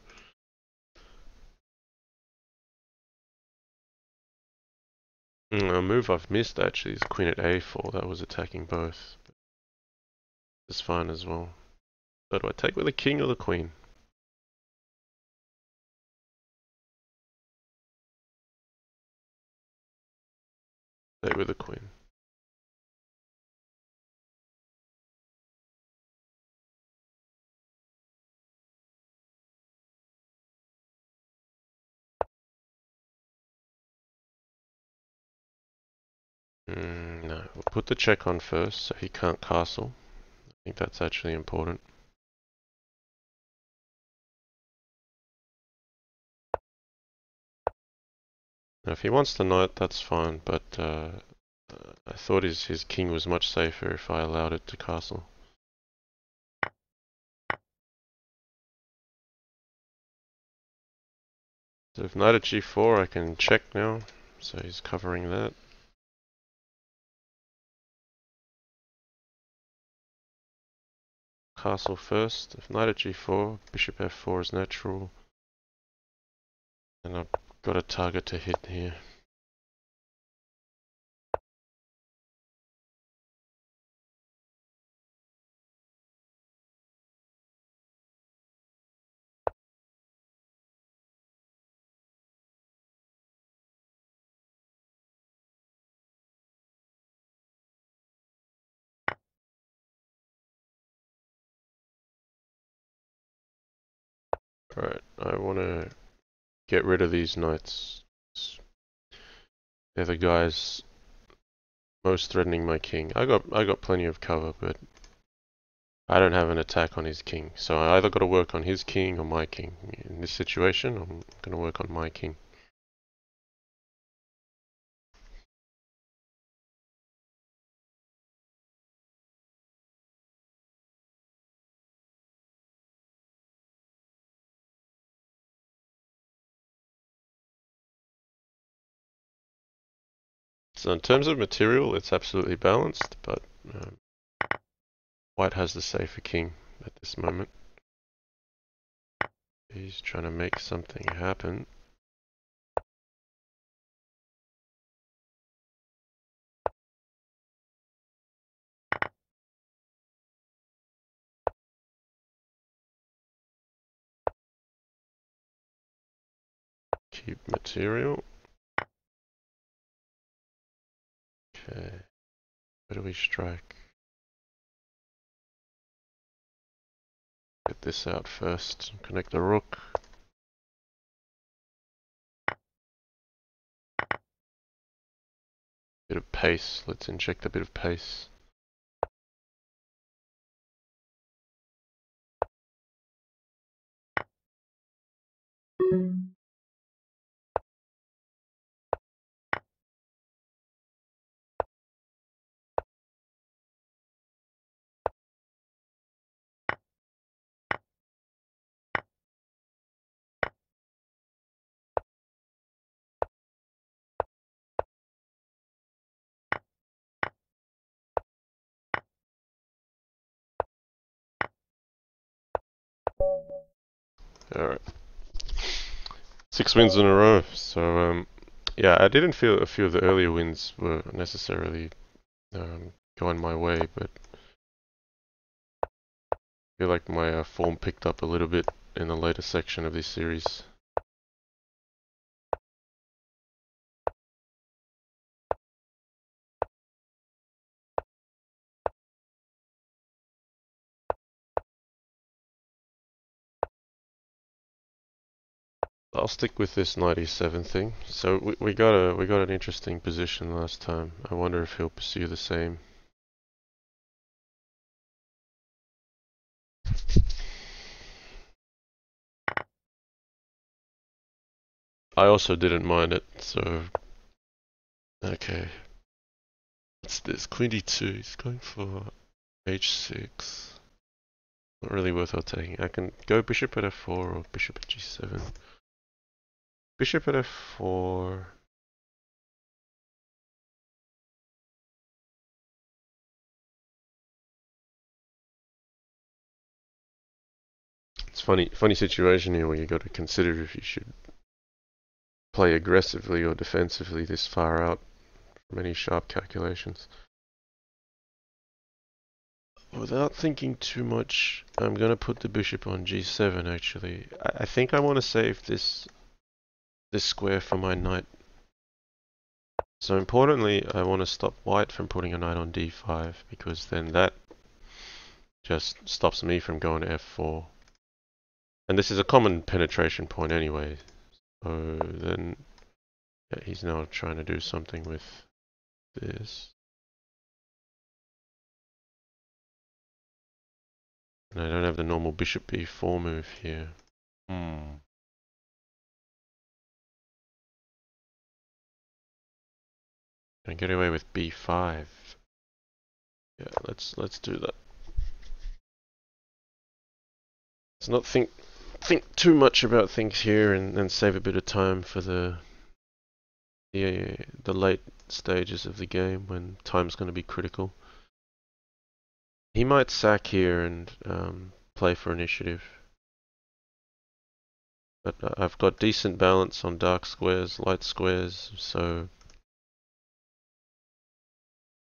A move I've missed actually is queen at a4. That was attacking both. It's fine as well. So do I take with the king or the queen? Take with the queen. No, we'll put the check on first so he can't castle. I think that's actually important. Now, if he wants the knight, that's fine, but I thought his king was much safer if I allowed it to castle. So if knight at g4, I can check now, so he's covering that. Castle first. If knight at g4, bishop f4 is natural. And I've got a target to hit here. Alright, I want to get rid of these knights. They're the guys most threatening my king. I got plenty of cover, but I don't have an attack on his king. So I either got to work on his king or my king. In this situation, I'm going to work on my king. So in terms of material, it's absolutely balanced, but white has the safer king at this moment. He's trying to make something happen. Keep material. Okay. Where do we strike? Get this out first. Connect the rook. Bit of pace. Let's inject a bit of pace. Alright. 6 wins in a row. So, yeah, I didn't feel a few of the earlier wins were necessarily going my way, but I feel like my form picked up a little bit in the later section of this series. I'll stick with this 97 thing. So we got an interesting position last time. I wonder if he'll pursue the same. I also didn't mind it, so okay. What's this? Queen d2. He's going for h6. Not really worth taking. I can go bishop at f4 or bishop at g7. Bishop at f4. It's funny situation here where you got to consider if you should play aggressively or defensively this far out from any sharp calculations. Without thinking too much, I'm gonna put the bishop on g7 actually. I think I want to save this square for my knight. So importantly, I want to stop white from putting a knight on d5 because then that just stops me from going to f4. And this is a common penetration point anyway. So then yeah, he's now trying to do something with this. And I don't have the normal bishop b4 move here. Can I get away with b5? Yeah, let's do that. Let's not think too much about things here and save a bit of time for the late stages of the game when time's going to be critical. He might sack here and play for initiative. But I've got decent balance on dark squares, light squares, so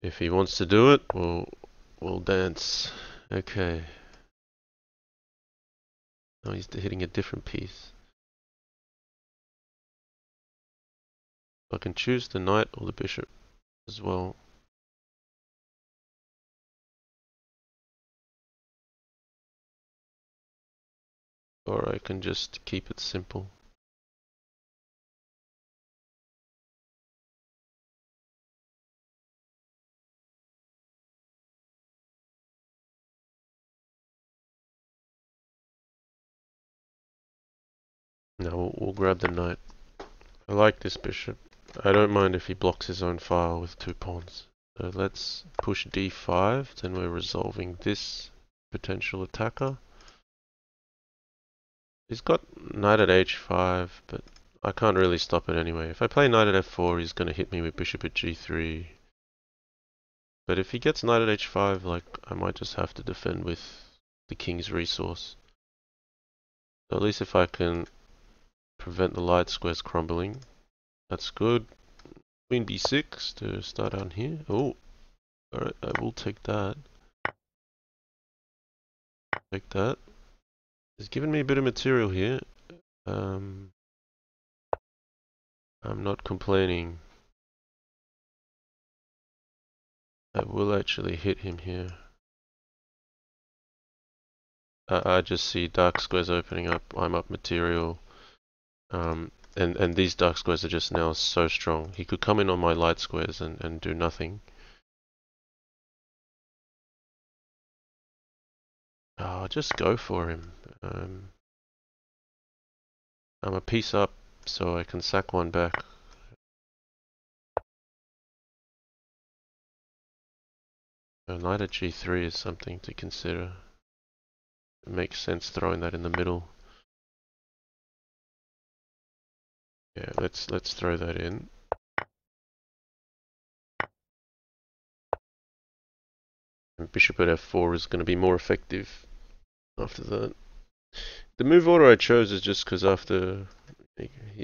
if he wants to do it, we'll dance. Okay. Oh, he's hitting a different piece. I can choose the knight or the bishop as well. Or I can just keep it simple. No, we'll grab the knight. I like this bishop. I don't mind if he blocks his own file with 2 pawns. So let's push d5, then we're resolving this potential attacker. He's got knight at h5, but I can't really stop it anyway. If I play knight at f4, he's going to hit me with bishop at g3. But if he gets knight at h5, like, I might just have to defend with the king's resource. So at least if I can prevent the light squares crumbling, that's good. Queen b6 to start down here. Oh, alright, I will take that. Take that. He's given me a bit of material here. I'm not complaining. I will actually hit him here. I just see dark squares opening up. I'm up material. And these dark squares are just now so strong. He could come in on my light squares and do nothing. Oh, just go for him. I'm a piece up, so I can sack one back. Knight at g3 is something to consider. It makes sense throwing that in the middle. Yeah, let's throw that in. And bishop at f4 is going to be more effective after that. The move order I chose is just because after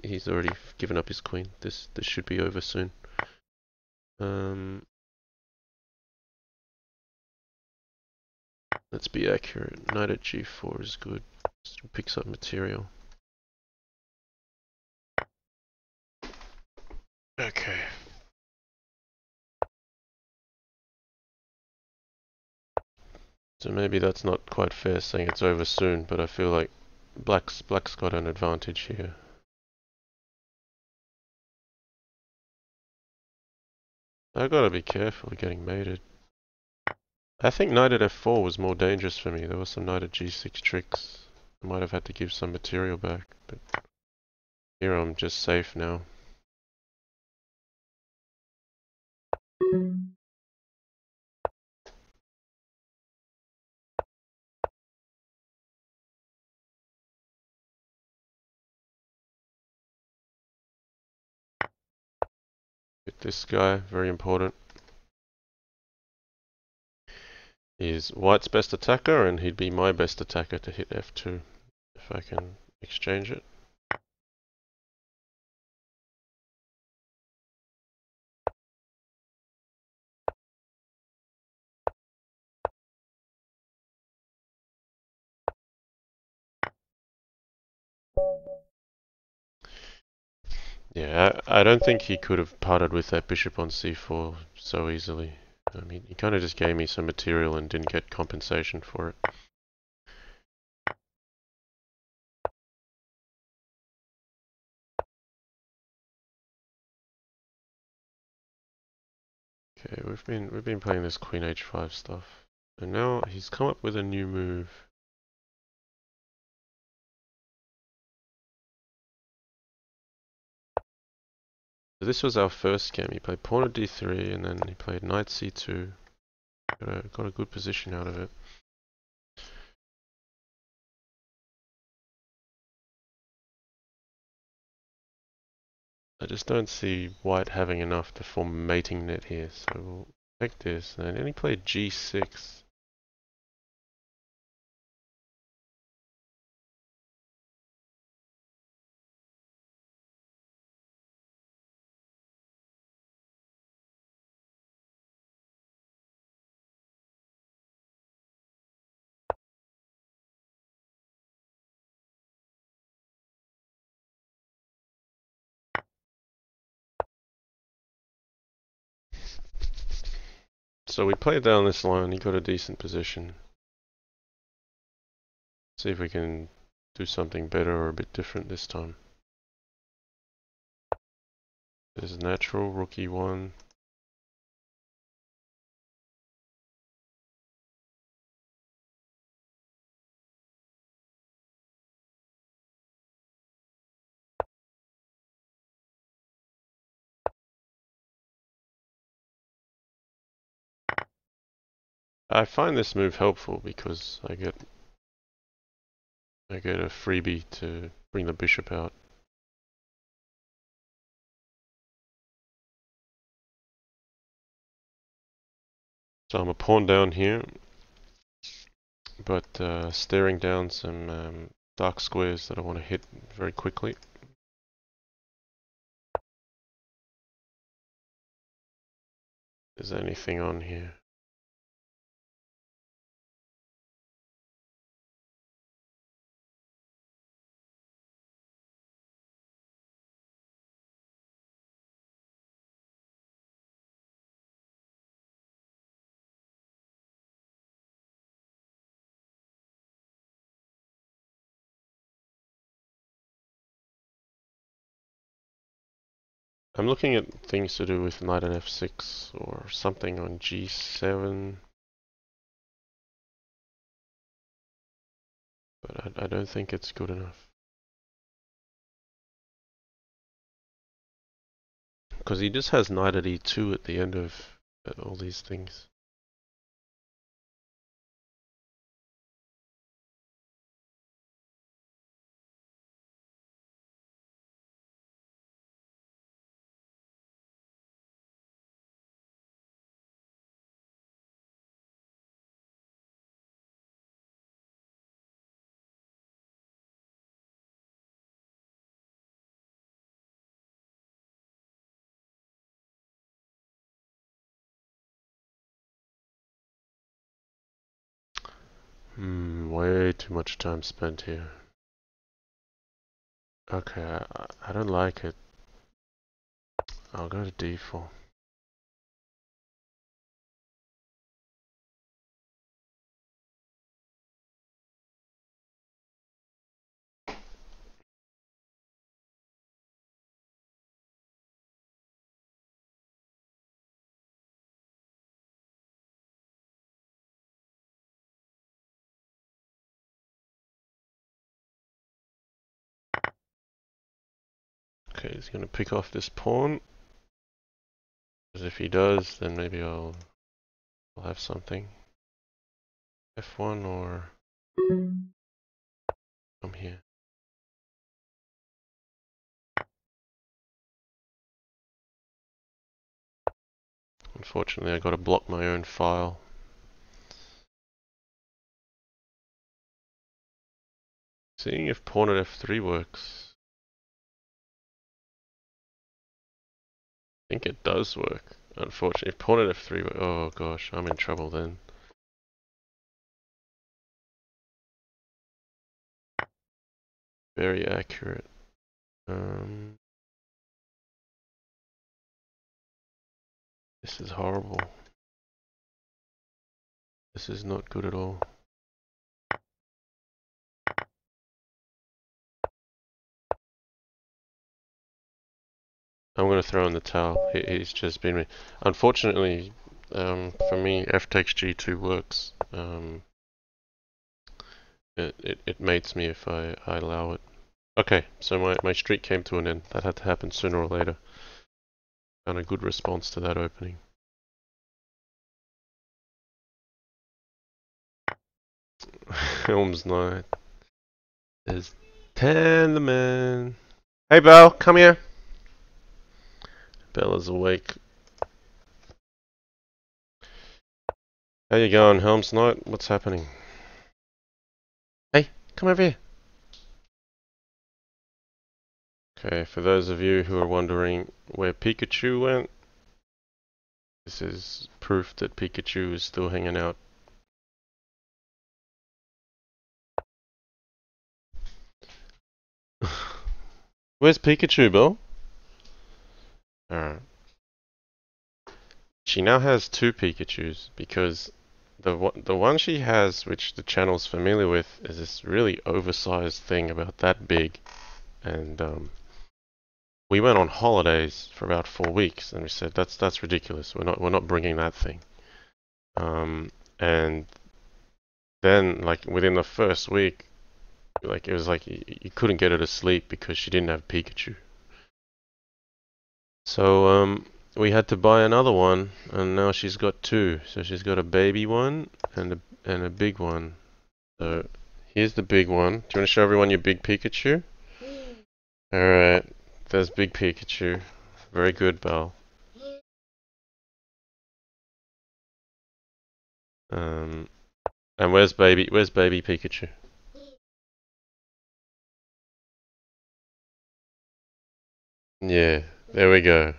he's already given up his queen. This should be over soon. Let's be accurate. Knight at g4 is good. Just picks up material. Okay. So maybe that's not quite fair saying it's over soon, but I feel like black's got an advantage here. I gotta be careful of getting mated. I think knight at f4 was more dangerous for me. There was some knight at g6 tricks. I might have had to give some material back, but here I'm just safe now. With this guy, very important. He's white's best attacker, and he'd be my best attacker to hit f2 if I can exchange it. Yeah, I don't think he could have parted with that bishop on c4 so easily. I mean, he kind of just gave me some material and didn't get compensation for it. Okay, we've been playing this Queen H5 stuff, and now he's come up with a new move. So this was our first game. He played Pawn at D3, and then he played Knight C2. Got a good position out of it. I just don't see White having enough to form a mating net here, so we'll take this. And then he played G6. So we played down this line, he got a decent position. See if we can do something better or a bit different this time. There's natural, rook E1. I find this move helpful because I get a freebie to bring the bishop out. So I'm a pawn down here, but staring down some dark squares that I want to hit very quickly. Is there anything on here? I'm looking at things to do with knight on f6 or something on g7, but I don't think it's good enough. Because he just has knight at e2 at the end of all these things. Way too much time spent here. Okay, I don't like it. I'll go to d4. Okay, he's going to pick off this pawn. Because if he does, then maybe I'll have something. F1 or from here. Unfortunately, I got to block my own file. Seeing if pawn at f3 works. I think it does work. Unfortunately, if pawn at f3, oh gosh, I'm in trouble then. Very accurate. This is horrible. This is not good at all. I'm gonna throw in the towel. He's just been. Unfortunately, for me, f takes g2 works. It mates me if I allow it. Okay, so my streak came to an end. That had to happen sooner or later. And a good response to that opening. Helm's Knight. There's Tan the man. Hey Belle, come here. Bella's awake. How you going, Helm's Knight? What's happening? Hey, come over here. Okay, for those of you who are wondering where Pikachu went, this is proof that Pikachu is still hanging out. Where's Pikachu, Belle? Alright. She now has two Pikachus because the one she has, which the channel's familiar with, is this really oversized thing about that big, and we went on holidays for about 4 weeks, and we said that's ridiculous. We're not bringing that thing. And then like within the first week, like it was like you couldn't get her to sleep because she didn't have Pikachu. So we had to buy another one, and now she's got two. So she's got a baby one and a big one. So here's the big one. Do you want to show everyone your big Pikachu? Alright, there's big Pikachu. Very good, Belle. And where's baby Pikachu? Yeah, there we go.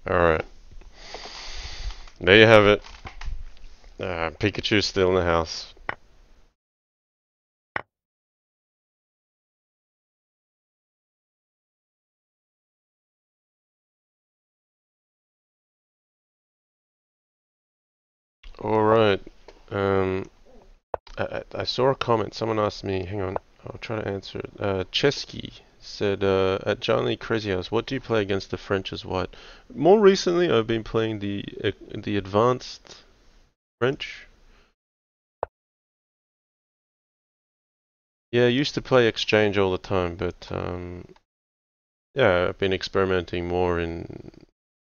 Alright. There you have it. Pikachu's still in the house. Alright. I saw a comment. Someone asked me, hang on, I'll try to answer it. Chesky said, at JannLee Crazyhouse, what do you play against the French as white? More recently, I've been playing the advanced French. Yeah, I used to play exchange all the time, but yeah, I've been experimenting more in,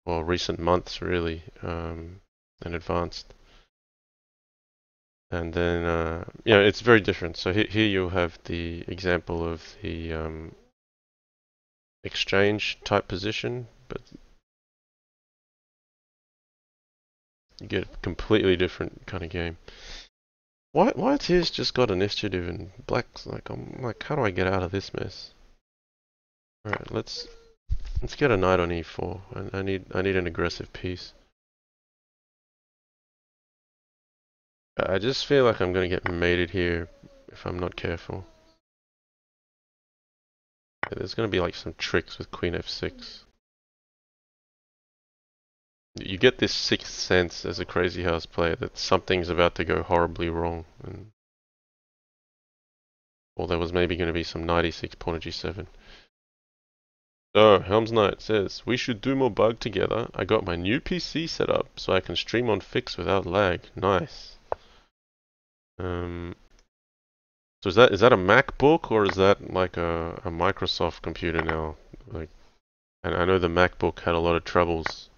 well, recent months really, in advanced. And then, yeah, it's very different. So here you'll have the example of the exchange type position, but you get a completely different kind of game. White here's just got initiative and black's like, I'm like, how do I get out of this mess? Alright, let's get a knight on e4. I need an aggressive piece. I just feel like I'm gonna get mated here if I'm not careful. There's gonna be like some tricks with queen f6. You get this sixth sense as a Crazyhouse player that something's about to go horribly wrong, or there was maybe going to be some knight e6, pawn g7. So, Helm's Knight says, we should do more bug together. I got my new PC set up so I can stream on fix without lag. Nice. So is that a MacBook or is that like a Microsoft computer now? Like, and I know the MacBook had a lot of troubles.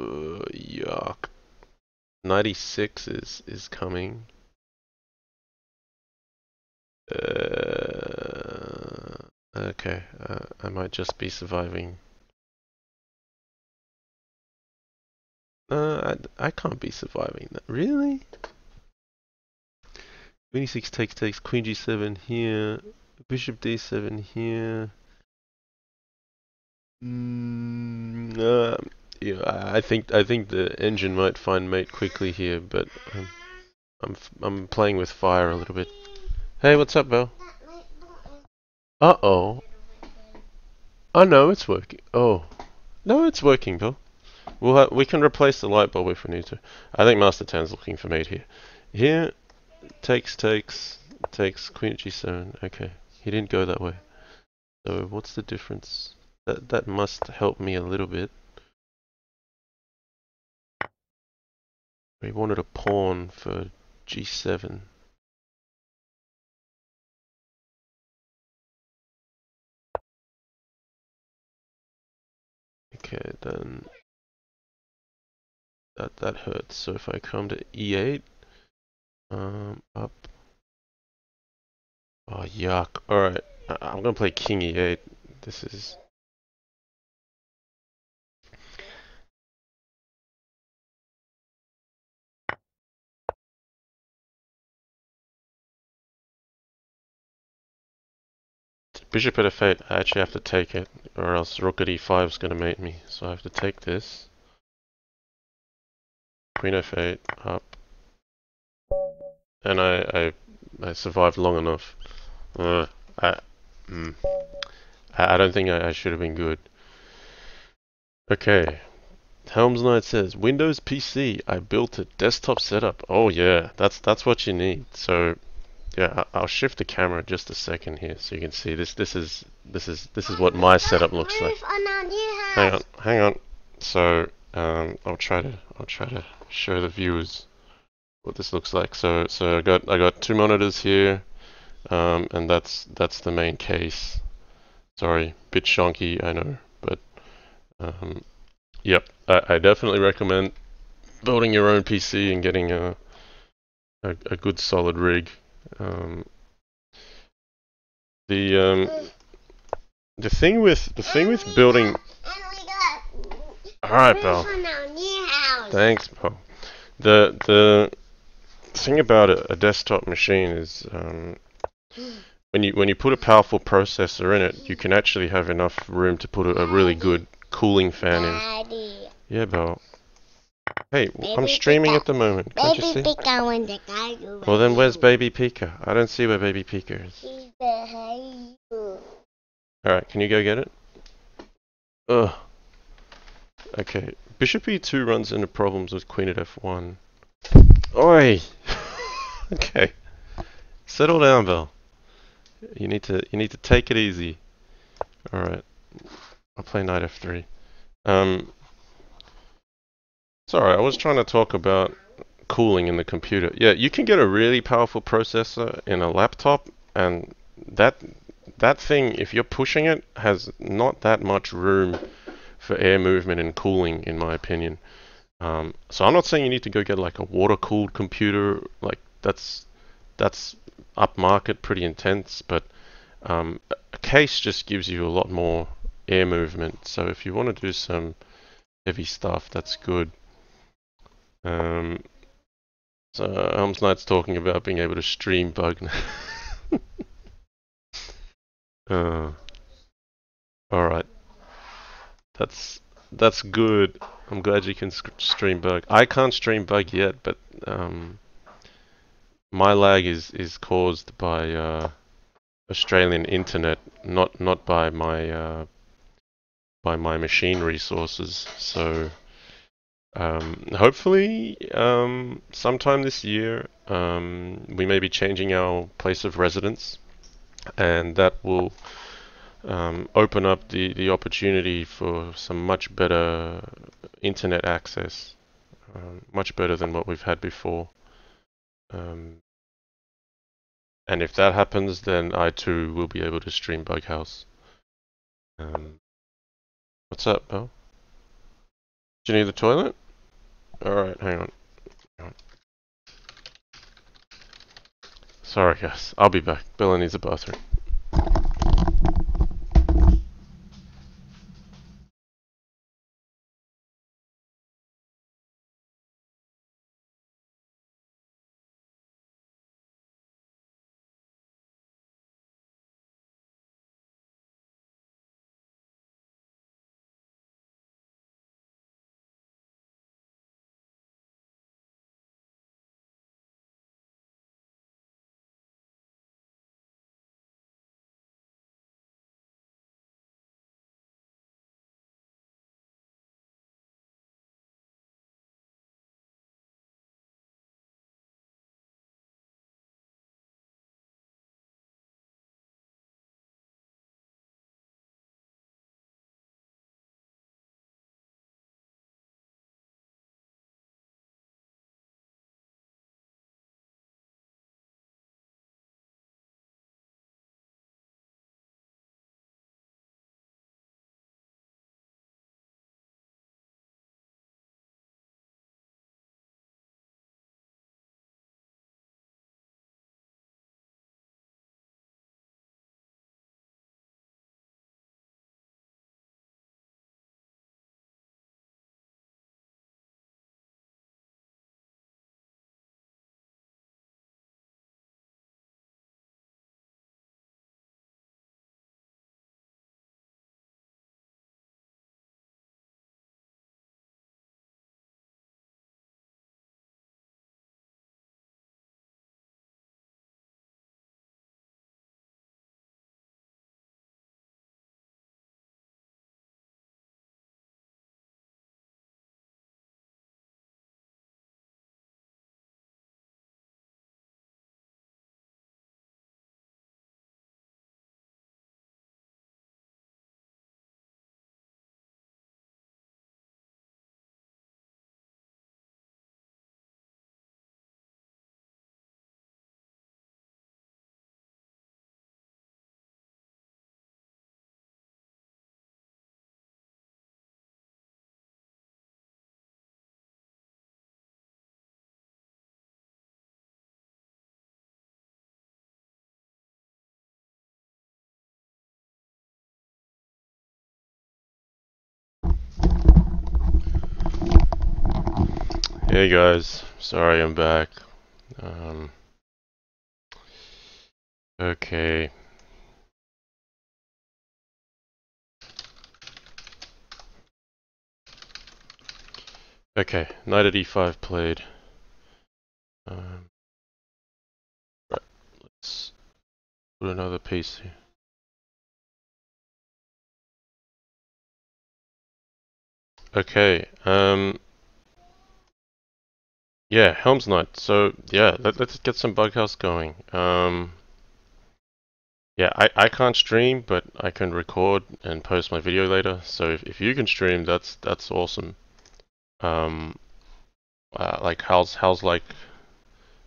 Yuck. 96 is coming. Okay, I might just be surviving. I can't be surviving that. Really? 26 takes, queen g7 here, bishop d7 here. Yeah, I think the engine might find mate quickly here, but I'm playing with fire a little bit. Hey, what's up, Belle? Uh-oh. Oh no, it's working. Oh. No, it's working, Belle. We can replace the light bulb if we need to. I think mastertan's looking for mate here. Here, takes, queen g7. Okay, he didn't go that way. So what's the difference? That must help me a little bit. We wanted a pawn for g7. Okay, then that hurts. So if I come to e8, up. Oh yuck! All right, I'm gonna play king e8. This is. Bishop at f8, I actually have to take it, or else rook at e5 is going to mate me. So I have to take this. Queen f8, up. And I survived long enough. I, mm, I don't think I should have been good. Okay. Helms Knight says, Windows PC, I built a desktop setup. Oh yeah, that's what you need. So yeah, I'll shift the camera just a second here so you can see this. This is what my setup looks like. Hang on. So I'll try to show the viewers what this looks like. So I got two monitors here, and that's the main case. Sorry, bit shonky, I know, but yep, I definitely recommend building your own PC and getting a good solid rig. Um, the thing with building. All right, pal. Thanks, pal. The thing about a desktop machine is when you put a powerful processor in it, you can actually have enough room to put a really good cooling fan in. Yeah, Belle. Hey, I'm streaming at the moment. Can't you see? Well, then where's Baby Pika? I don't see where Baby Pika is. Alright, can you go get it? Ugh. Okay. Bishop e2 runs into problems with queen at f1. Oi! Okay. Settle down, Belle. You need to take it easy. Alright. I'll play knight f3. Sorry, I was trying to talk about cooling in the computer. Yeah, you can get a really powerful processor in a laptop, and that thing, if you're pushing it, has not that much room for air movement and cooling, in my opinion. So I'm not saying you need to go get like a water-cooled computer. Like that's upmarket, pretty intense, but a case just gives you a lot more air movement. So if you want to do some heavy stuff, that's good. So Helms Knight's talking about being able to stream bug. uh, all right, that's good. I'm glad you can stream bug. I can't stream bug yet, but my lag is caused by Australian internet, not by my machine resources. So hopefully sometime this year we may be changing our place of residence, and that will open up the opportunity for some much better internet access, much better than what we've had before. Um, and if that happens, then I too will be able to stream Bughouse. What's up, Bill? Do you need the toilet? Alright, hang on. Sorry, guys. I'll be back. Bella needs a bathroom. Hey guys, sorry I'm back. Um, okay. Okay, knight at e5 played. Right, let's put another piece here. Okay, yeah, Helm's Knight. So, yeah, let's get some Bughouse going. Yeah, I can't stream, but I can record and post my video later. So if you can stream, that's awesome. Um, like how's like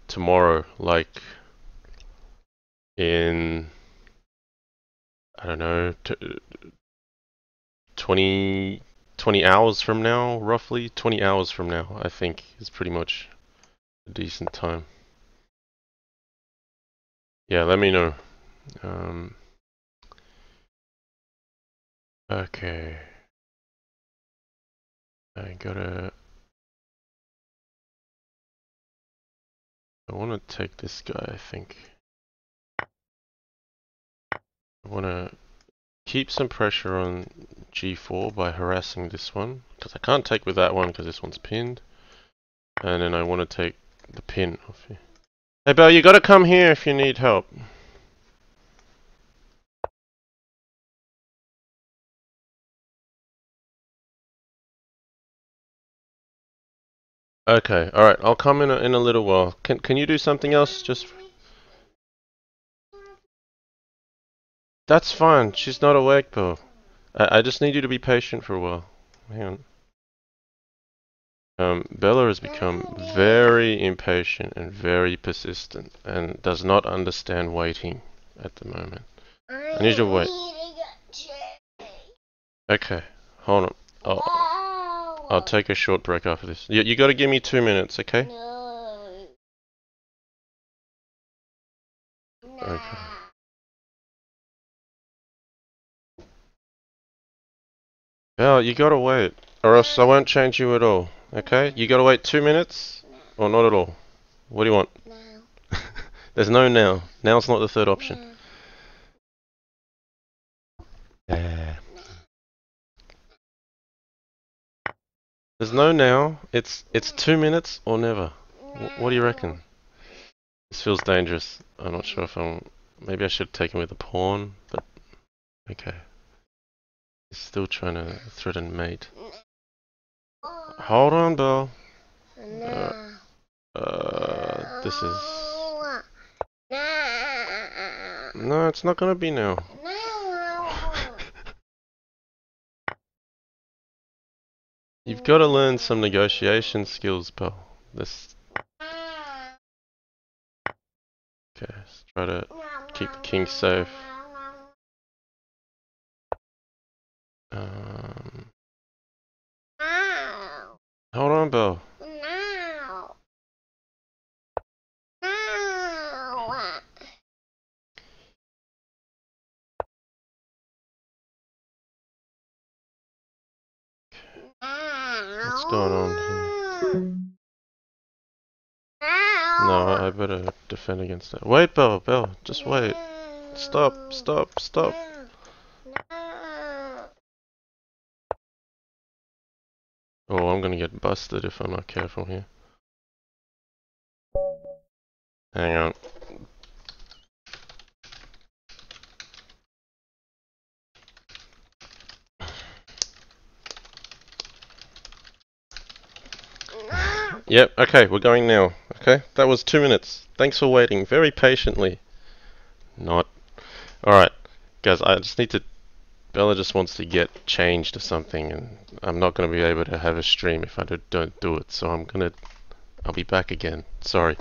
tomorrow, like in I don't know, 20, 20 hours from now, roughly 20 hours from now, I think is pretty much a decent time. Yeah, let me know. Um, okay, I gotta. I want to take this guy. I think I want to keep some pressure on g4 by harassing this one, because I can't take with that one because this one's pinned. And then I want to take the pin off here. Hey Belle, you gotta come here if you need help. Okay, alright, I'll come in a little while. Can you do something else? Just That's fine, she's not awake though. I just need you to be patient for a while. Hang on. Bella has become very impatient and very persistent and does not understand waiting at the moment. I need you to wait. Okay, hold on. I'll take a short break after this. You gotta give me 2 minutes, okay? No. Okay. Belle, you gotta wait, or else I won't change you at all, okay? You gotta wait 2 minutes, or not at all. What do you want? No. There's no now. Now's not the third option. Yeah. There's no now. It's 2 minutes or never. What do you reckon? This feels dangerous. I'm not sure if I'm. Maybe I should take him with a pawn, but okay. He's still trying to threaten mate. Hold on, Belle. This is. No, it's not gonna be now. You've got to learn some negotiation skills, Belle. This. Okay, let's try to keep the king safe. Um, Hold on, Belle. What's going on here? No, I better defend against that. Wait, Belle, Belle, just wait. Stop, stop, stop. Oh, I'm gonna get busted if I'm not careful here. Hang on. Yep, okay, we're going now. Okay, that was 2 minutes. Thanks for waiting very patiently. Not. Alright, guys, I just need to. Bella just wants to get changed or something, and I'm not going to be able to have a stream if I don't do it, so I'll be back again. Sorry.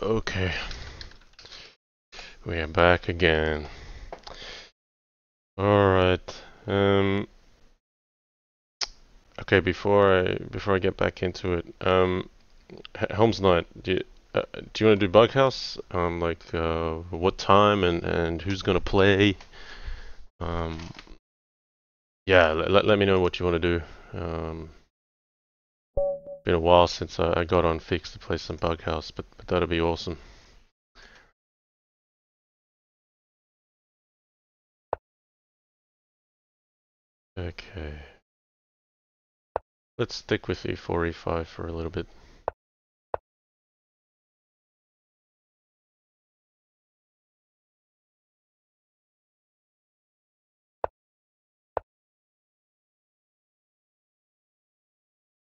Okay, we are back again. All right. Okay. Before I get back into it, Helm's Night. Do you want to do Bughouse? Like what time and who's gonna play? Um, yeah. Let me know what you want to do. Been a while since I got on Fix to play some Bughouse, but that'll be awesome. Okay. Let's stick with E4, E5 for a little bit.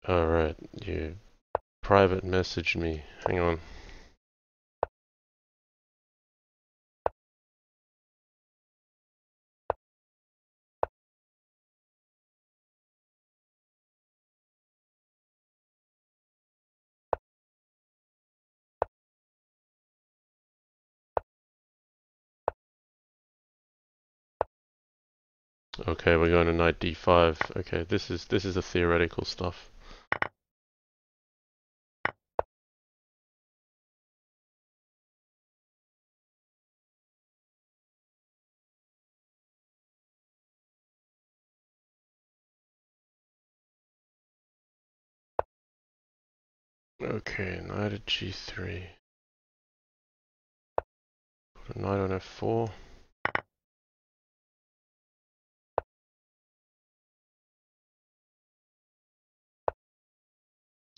Alright, you private messaged me. Hang on. Okay, we're going to knight d5. Okay, this is the theoretical stuff. Okay, knight at g3. Put a knight on f4.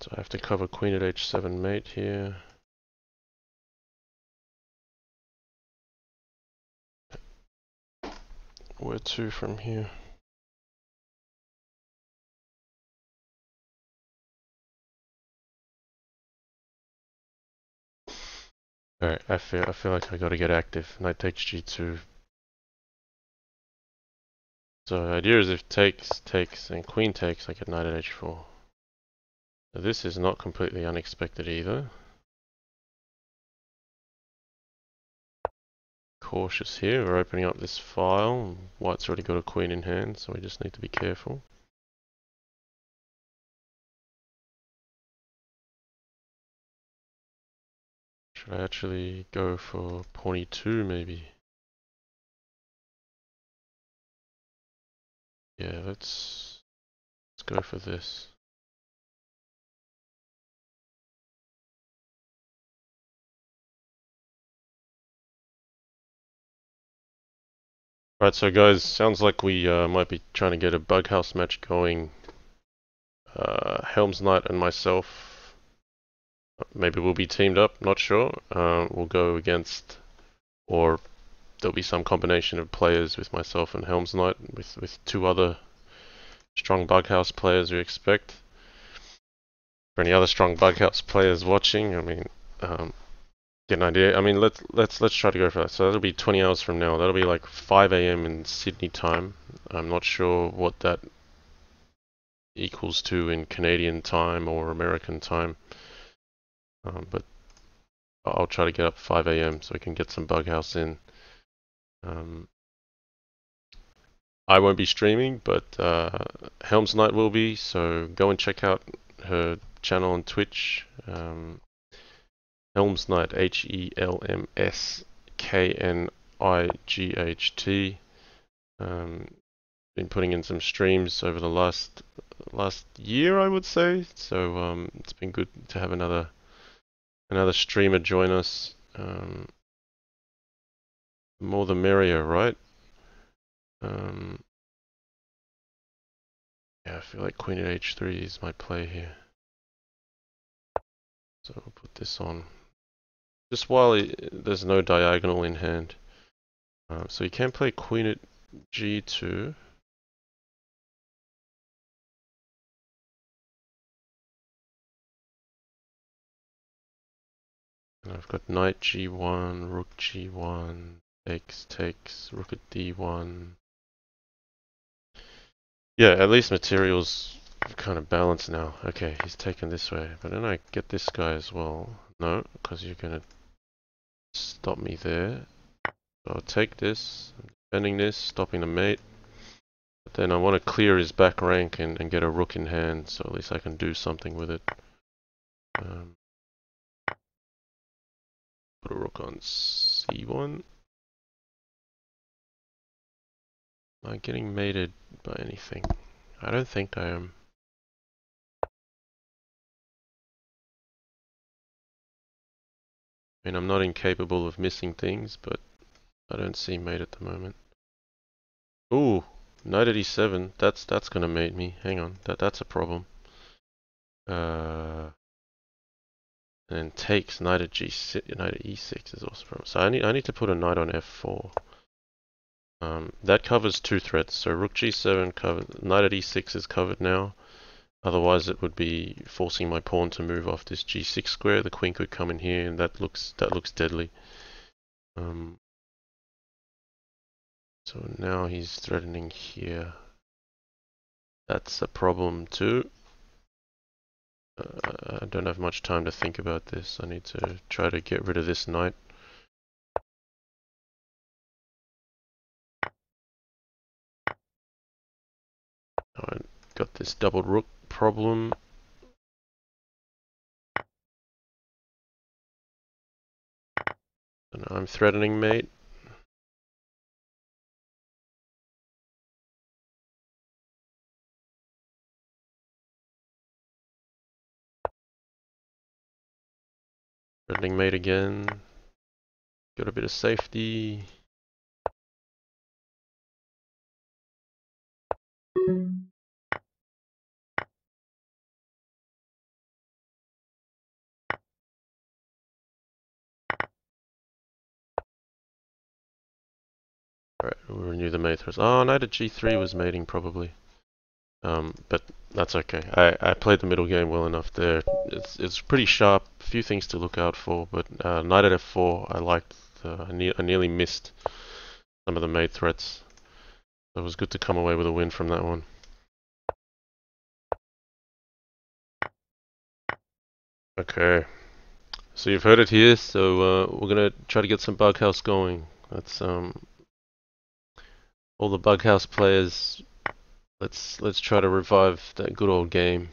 So I have to cover queen at h7 mate here. Where to from here? Alright, I feel like I gotta get active. Knight takes g2. So the idea is if takes, and queen takes, I get knight at h4. Now this is not completely unexpected either. Cautious here, we're opening up this file. White's already got a queen in hand, so we just need to be careful. Should I actually go for pawn e2 maybe? Yeah, let's go for this. Right, so guys, sounds like we might be trying to get a Bughouse match going. Helm's Knight and myself, maybe we'll be teamed up, not sure. We'll go against, or there'll be some combination of players with myself and Helm's Knight, with two other strong Bughouse players we expect. For any other strong Bughouse players watching, I mean, get an idea. I mean, let's try to go for that. So that'll be 20 hours from now. That'll be like 5 a.m. in Sydney time. I'm not sure what that equals to in Canadian time or American time, but I'll try to get up 5 a.m. so we can get some Bughouse in. I won't be streaming, but Helm's Knight will be, so go and check out her channel on Twitch. Helm's Knight, HELMSKNIGHT. Been putting in some streams over the last year, I would say. So it's been good to have another streamer join us. The more the merrier, right? Yeah, I feel like queen at h3 is my play here. So we'll put this on. Just while there's no diagonal in hand. So you can play queen at g2. And I've got knight g1, rook g1, takes, rook at d1. Yeah, at least materials kind of balanced now. Okay, he's taken this way, but then I get this guy as well. No, because you're gonna stop me there. So I'll take this, I'm defending this, stopping the mate. But then I want to clear his back rank and get a rook in hand, so at least I can do something with it. Put a rook on c1. Am I getting mated by anything? I don't think I am. I mean, I'm not incapable of missing things, but I don't see mate at the moment. Ooh, knight at e7. That's gonna mate me. Hang on, that's a problem. And takes knight at g6, knight at e6 is also a problem. So I need to put a knight on f4. That covers two threats. So rook g7 covered, knight at e6 is covered now. Otherwise, it would be forcing my pawn to move off this g6 square. The queen could come in here, and that looks deadly. So now he's threatening here. That's a problem too. I don't have much time to think about this. I need to try to get rid of this knight. I got this double rook problem. And I'm threatening mate. Threatening mate again. Got a bit of safety. Alright, we'll renew the mate threats. Oh, knight at g3 was mating probably. But that's okay. I played the middle game well enough there. It's pretty sharp. A few things to look out for, but knight at f4 I liked. I nearly missed some of the mate threats. So it was good to come away with a win from that one. Okay. So you've heard it here, so we're gonna try to get some Bughouse going. That's all the Bughouse players. Let's try to revive that good old game.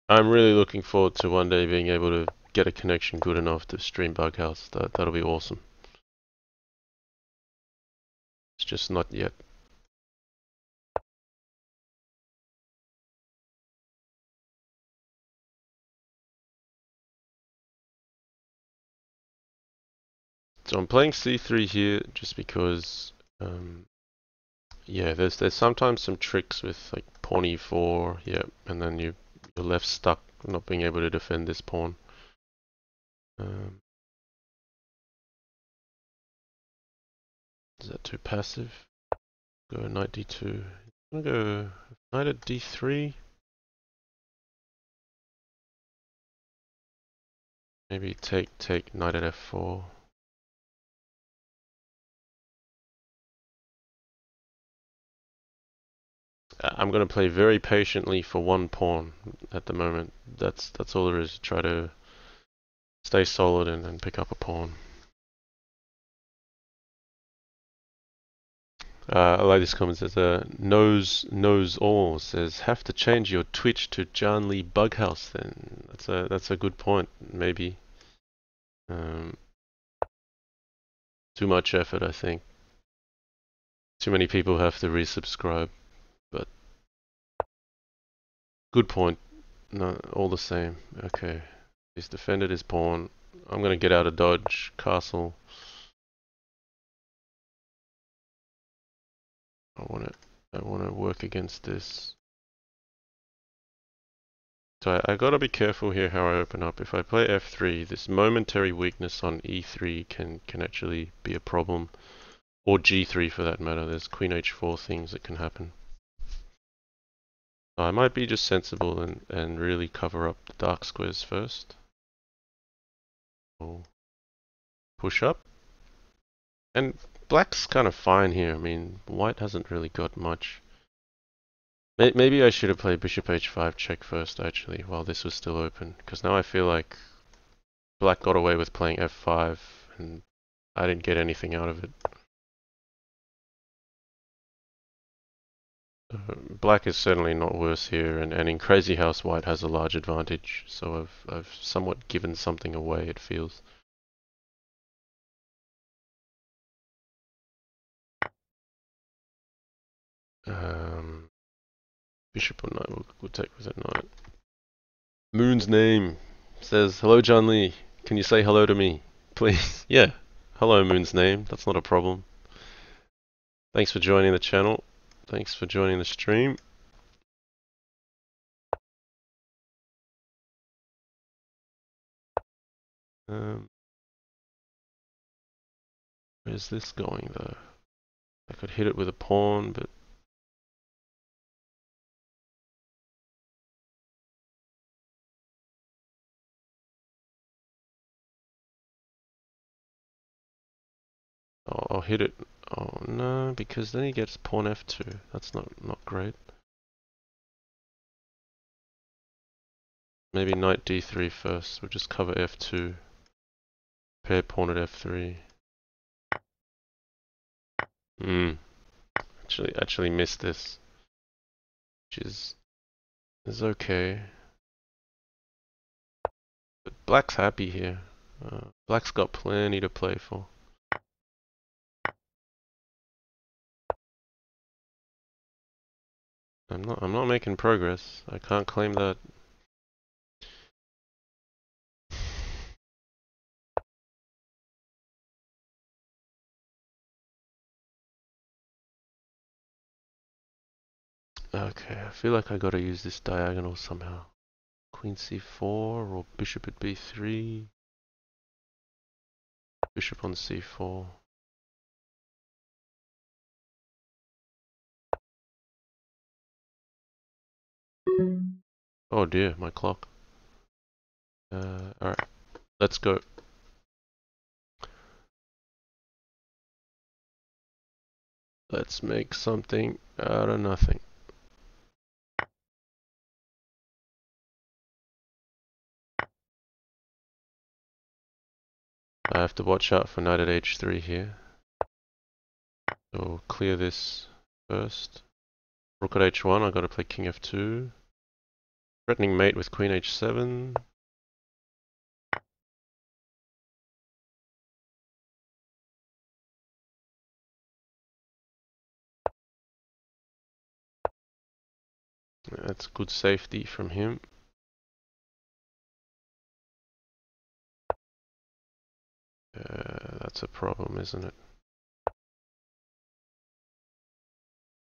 I'm really looking forward to one day being able to get a connection good enough to stream Bughouse. That'll be awesome. It's just not yet. So I'm playing c3 here just because, yeah, there's sometimes some tricks with like pawn e4, yeah, and then you're left stuck not being able to defend this pawn. Is that too passive? Go knight d2. I'm gonna go knight at d3. Maybe take knight at f4. I'm gonna play very patiently for one pawn at the moment. That's all there is. Try to stay solid and pick up a pawn. I like this comment. Says knows all. Says have to change your Twitch to JannLee Bughouse. Then that's a good point. Maybe too much effort. I think too many people have to resubscribe. But good point. No, all the same. Okay, he's defended his pawn. I'm gonna get out of dodge. Castle. I wanna work against this. So I gotta be careful here how I open up. If I play f3, this momentary weakness on e3 can actually be a problem. Or g3 for that matter. There's queen h4 things that can happen. So I might be just sensible and really cover up the dark squares first. I'll push up. And black's kind of fine here. I mean, white hasn't really got much. Maybe I should have played bishop h5 check first, actually, while this was still open, because now I feel like black got away with playing f5, and I didn't get anything out of it. Black is certainly not worse here, and in Crazyhouse, white has a large advantage, so I've somewhat given something away, it feels. Bishop or knight, we'll take with a knight. Moon's name says, "Hello, JannLee. Can you say hello to me, please?" Yeah. Hello, Moon's name. That's not a problem. Thanks for joining the channel. Thanks for joining the stream. Where's this going, though? I could hit it with a pawn, but... I'll hit it. Oh, no, because then he gets pawn f2. That's not great. Maybe knight d3 first. We'll just cover f2. Pair pawn at f3. Actually missed this, which is okay. But black's happy here. Black's got plenty to play for. I'm not making progress. I can't claim that. Okay, I feel like I gotta use this diagonal somehow. Queen c4 or bishop at b3. Bishop on c4. Oh dear, my clock. Alright, let's go. Let's make something out of nothing. I have to watch out for knight at h3 here. So clear this first. Rook at h1, I've got to play king f2. Threatening mate with queen h7. That's good safety from him. That's a problem, isn't it?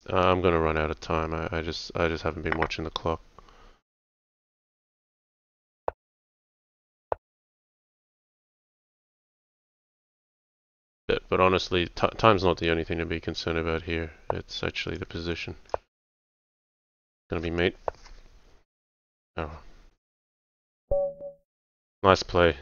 I'm gonna run out of time. I just haven't been watching the clock. But honestly, time's not the only thing to be concerned about here. It's actually the position. Gonna be mate. Oh. Nice play.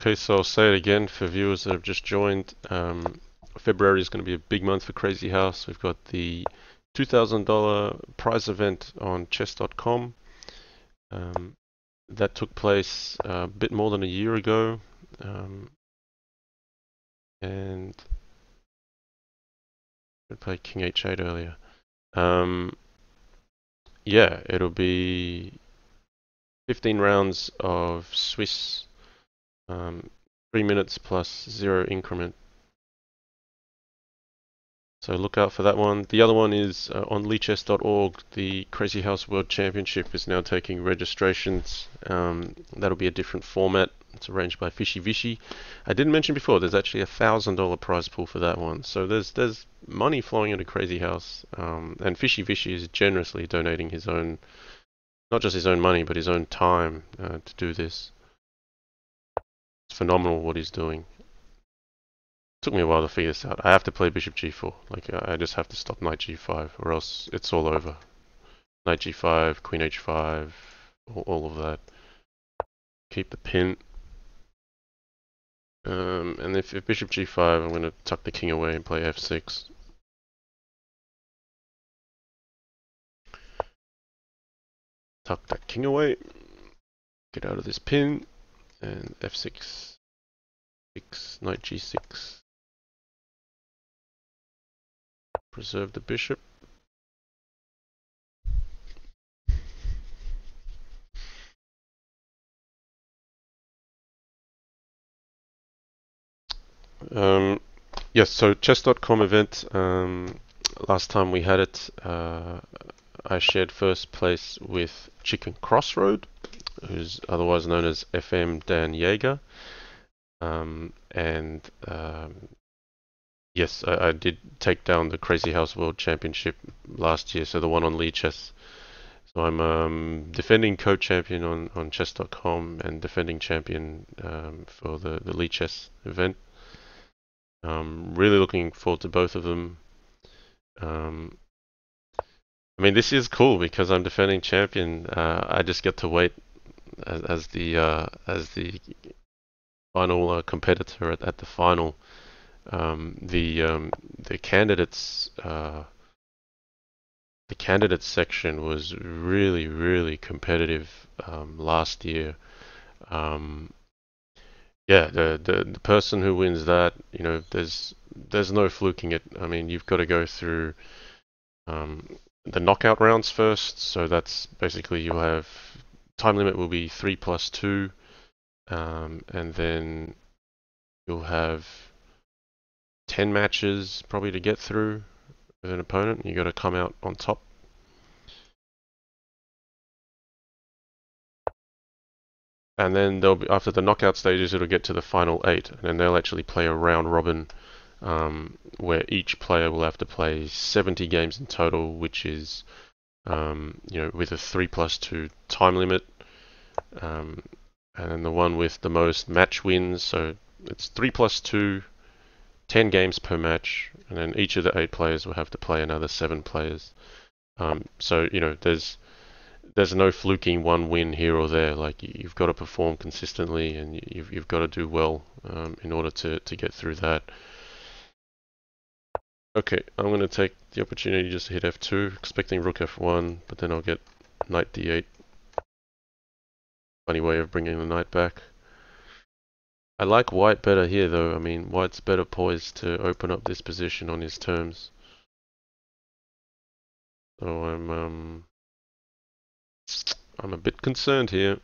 Okay, so I'll say it again for viewers that have just joined. February is going to be a big month for Crazyhouse. We've got the $2,000 prize event on chess.com. That took place a bit more than a year ago. And I played King H8 earlier. Yeah, it'll be 15 rounds of Swiss, 3 minutes plus 0 increment. So look out for that one. The other one is on leechess.org. The Crazyhouse World Championship is now taking registrations. That'll be a different format. It's arranged by Fishy Vishy. I didn't mention before, there's actually a $1,000 prize pool for that one. So there's money flowing into Crazyhouse. And Fishy Vishy is generously donating his own, not just his own money, but his own time to do this. It's phenomenal what he's doing. Took me a while to figure this out. I have to play bishop g4. Like I just have to stop knight g5, or else it's all over. Knight g5, queen h5, all of that. Keep the pin. And if bishop g5, I'm going to tuck the king away and play f6. Tuck that king away. Get out of this pin. And f6. Knight g6. Preserve the bishop. Yes, so chess.com event. Last time we had it, I shared first place with Chicken Crossroad, who's otherwise known as FM Dan Yeager. Yes, I did take down the Crazyhouse World Championship last year, so the one on Lee Chess. So I'm defending co-champion on chess.com and defending champion for the Lee Chess event. Really looking forward to both of them. I mean, this is cool because I'm defending champion. I just get to wait as the final competitor at the final. The candidates section was really competitive last year. Yeah, the person who wins that, you know, there's no fluking it. I mean, you've got to go through the knockout rounds first. So that's basically you'll have time limit will be 3+2, and then you'll have 10 matches probably to get through with an opponent. You got to come out on top. And then they'll be, after the knockout stages, it'll get to the final 8, and then they'll actually play a round robin where each player will have to play 70 games in total, which is you know, with a 3+2 time limit. And then the one with the most match wins, so it's 3+2, 10 games per match, and then each of the 8 players will have to play another 7 players. So you know, there's no fluking one win here or there. Like you've got to perform consistently, and you've got to do well in order to get through that. Okay, I'm going to take the opportunity just to hit f2, expecting rook f1, but then I'll get knight d8. Funny way of bringing the knight back. I like white better here though. I mean, white's better poised to open up this position on his terms. So I'm a bit concerned here.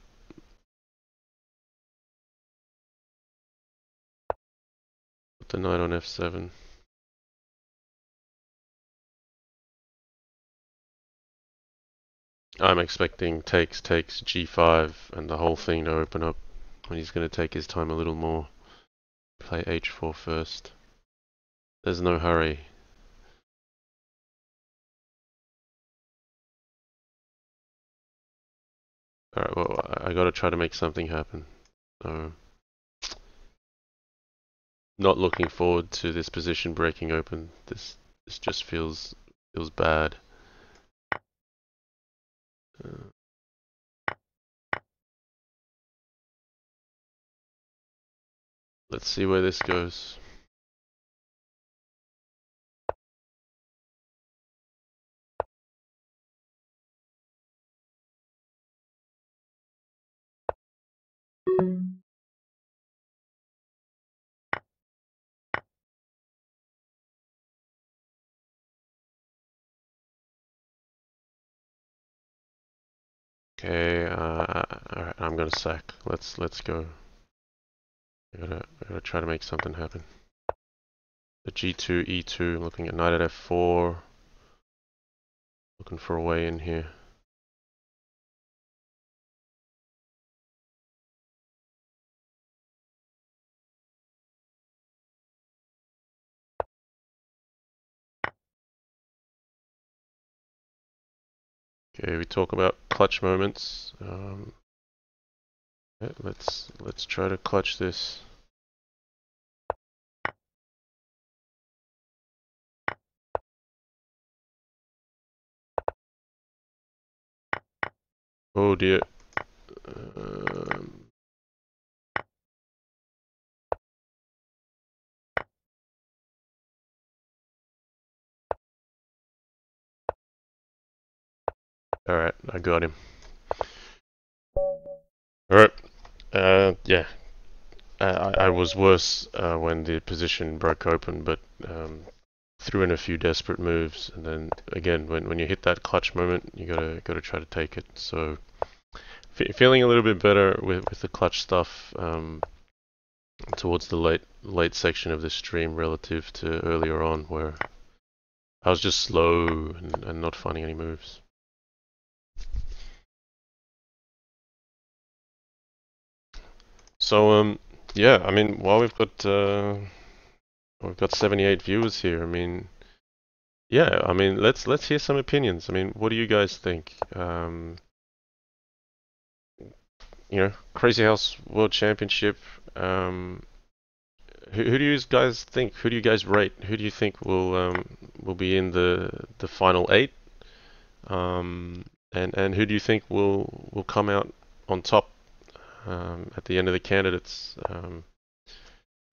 Put the knight on f7. I'm expecting takes g5 and the whole thing to open up when he's going to take his time a little more. Play h4 first. There's no hurry. Alright, well, I gotta try to make something happen. So, not looking forward to this position breaking open. This just feels bad. Let's see where this goes. Okay, alright, I'm gonna sack. Let's go. I gotta try to make something happen. The g2, e2, looking at knight at f4. Looking for a way in here. Okay, we talk about clutch moments. Let's try to clutch this. Oh dear. Um, Alright, I got him. Alright. Yeah. I was worse when the position broke open, but threw in a few desperate moves, and then again, when you hit that clutch moment, you gotta try to take it. So feeling a little bit better with the clutch stuff towards the late section of the stream relative to earlier on, where I was just slow and not finding any moves. So yeah, I mean, while we've got 78 viewers here. I mean, yeah, I mean, let's hear some opinions. I mean, what do you guys think? Crazyhouse World Championship. Um, who do you guys think? Who do you guys rate? Who do you think will be in the final eight? And who do you think will come out on top at the end of the candidates?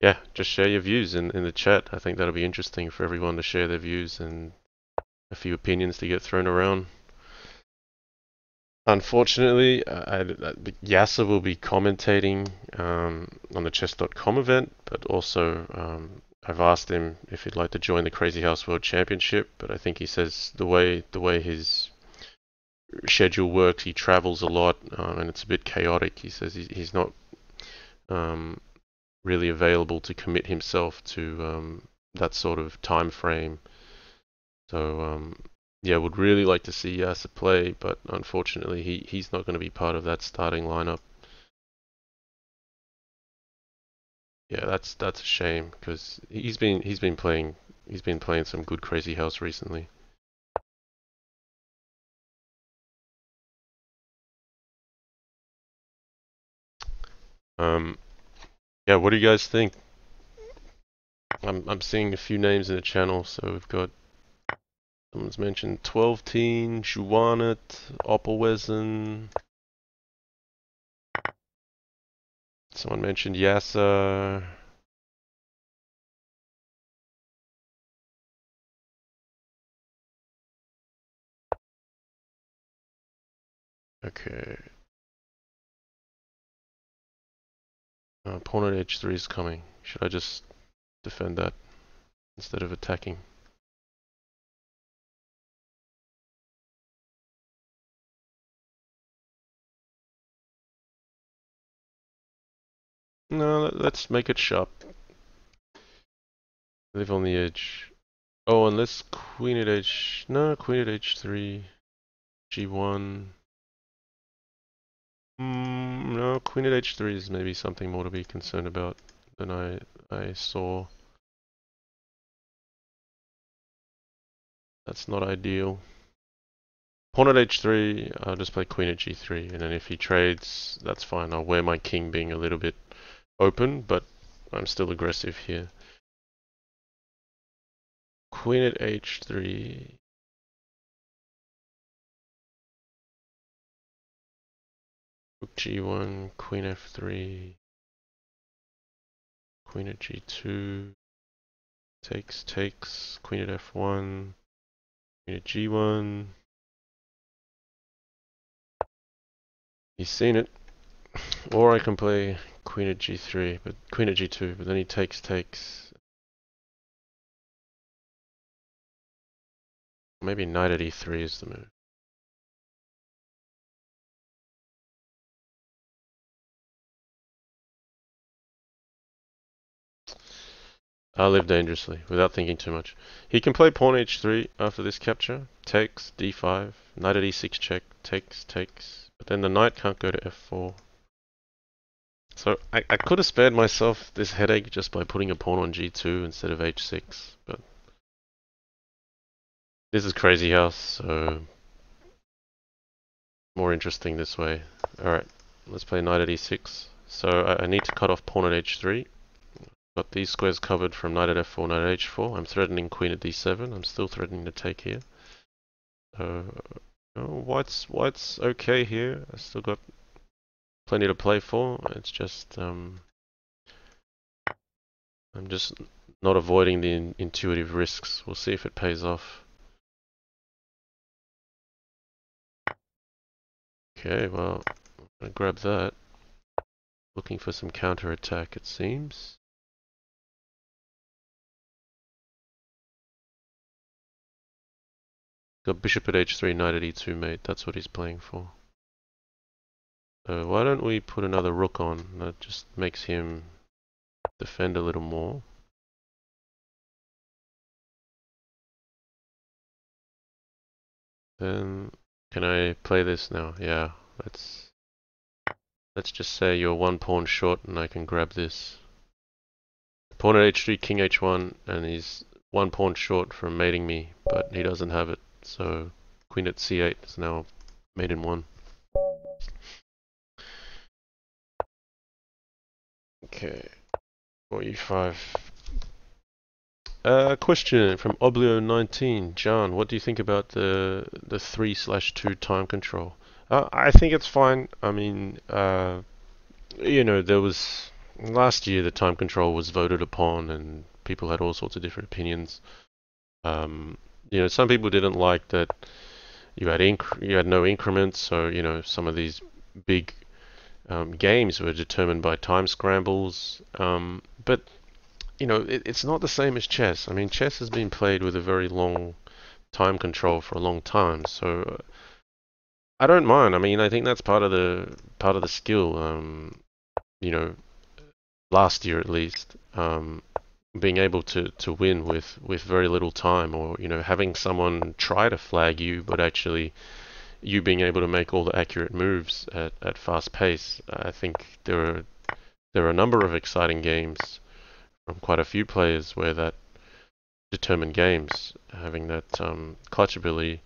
Yeah, just share your views in the chat. I think that'll be interesting for everyone to share their views and a few opinions to get thrown around. Unfortunately, Yasser will be commentating on the chess.com event, but also I've asked him if he'd like to join the Crazyhouse World Championship, but I think he says the way his schedule works, he travels a lot and it's a bit chaotic. He says he's not really available to commit himself to that sort of time frame. So yeah, would really like to see Yasser play, but unfortunately he's not going to be part of that starting lineup. Yeah, that's a shame because he's been playing some good Crazyhouse recently. Um, yeah, what do you guys think? I'm seeing a few names in the channel, so we've got someone's mentioned 12 Teen, Juanet, Oppelwesen. Someone mentioned Yasser. Okay. Pawn at h3 is coming. Should I just defend that instead of attacking? No, let's make it sharp. Live on the edge. Oh, unless queen at h... No, queen at h3. g1. No, queen at h3 is maybe something more to be concerned about than I saw. That's not ideal. Pawn at h3, I'll just play queen at g3, and then if he trades, that's fine. I'll wear my king being a little bit open, but I'm still aggressive here. Queen at h3. Rook g1, queen f3. Queen at g2. Takes. Queen at f1. Queen at g1. He's seen it. Or I can play queen at g3, but queen at g2, but then he takes. Maybe knight at e3 is the move. I live dangerously, without thinking too much. He can play pawn h3 after this capture. Takes, d5, knight at e6 check, takes. But then the knight can't go to f4. So I could have spared myself this headache just by putting a pawn on g2 instead of h6, but this is Crazyhouse, so more interesting this way. Alright, let's play knight at e6. So I need to cut off pawn at h3. Got these squares covered from knight at f4, knight at h4. I'm threatening queen at d7. I'm still threatening to take here. So White's okay here. I still got plenty to play for. It's just I'm just not avoiding the intuitive risks. We'll see if it pays off. Okay, well, I'm gonna grab that. Looking for some counter attack, it seems. Got bishop at h3, knight at e2, mate. That's what he's playing for. Why don't we put another rook on? That just makes him defend a little more. Then can I play this now? Yeah, let's just say you're one pawn short and I can grab this. Pawn at h3, king h1, and he's one pawn short from mating me, but he doesn't have it. So queen at c8 is now mate in one. Okay, 4e5. Question from Oblio19. John, what do you think about the 3/2 time control? I think it's fine. I mean, there was last year the time control was voted upon, and people had all sorts of different opinions. Some people didn't like that you had no increments, so some of these big games were determined by time scrambles. But it's not the same as chess. I mean, chess has been played with a very long time control for a long time, so I don't mind. I mean, I think that's part of the skill. You know, last year at least, being able to win with very little time, or having someone try to flag you, but actually you being able to make all the accurate moves at fast pace. I think there are a number of exciting games from quite a few players where that determined games, having that clutch ability.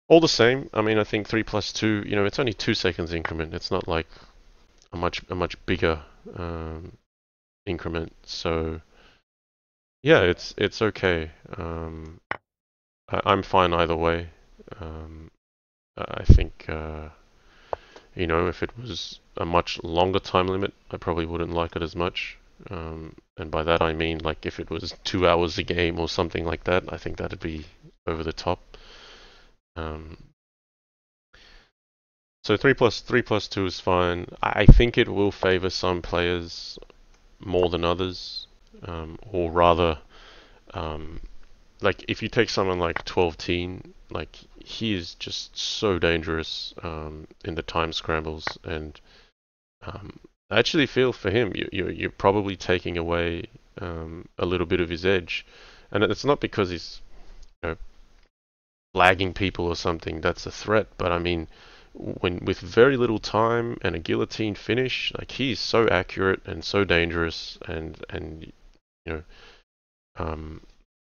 All the same, I mean, I think 3+2, it's only 2 seconds increment. It's not like a much bigger increment. So yeah, it's okay. I'm fine either way. I think if it was a much longer time limit, I probably wouldn't like it as much. And by that I mean like if it was 2 hours a game or something like that, I think that'd be over the top. Um, so 3+2 is fine. I think it will favor some players more than others, or rather, um, like if you take someone like 12-teen, like he is just so dangerous in the time scrambles, and I actually feel for him. You're probably taking away a little bit of his edge, and it's not because he's lagging people or something. That's a threat, but I mean, when with very little time and a guillotine finish, like he's so accurate and so dangerous, and you know, um,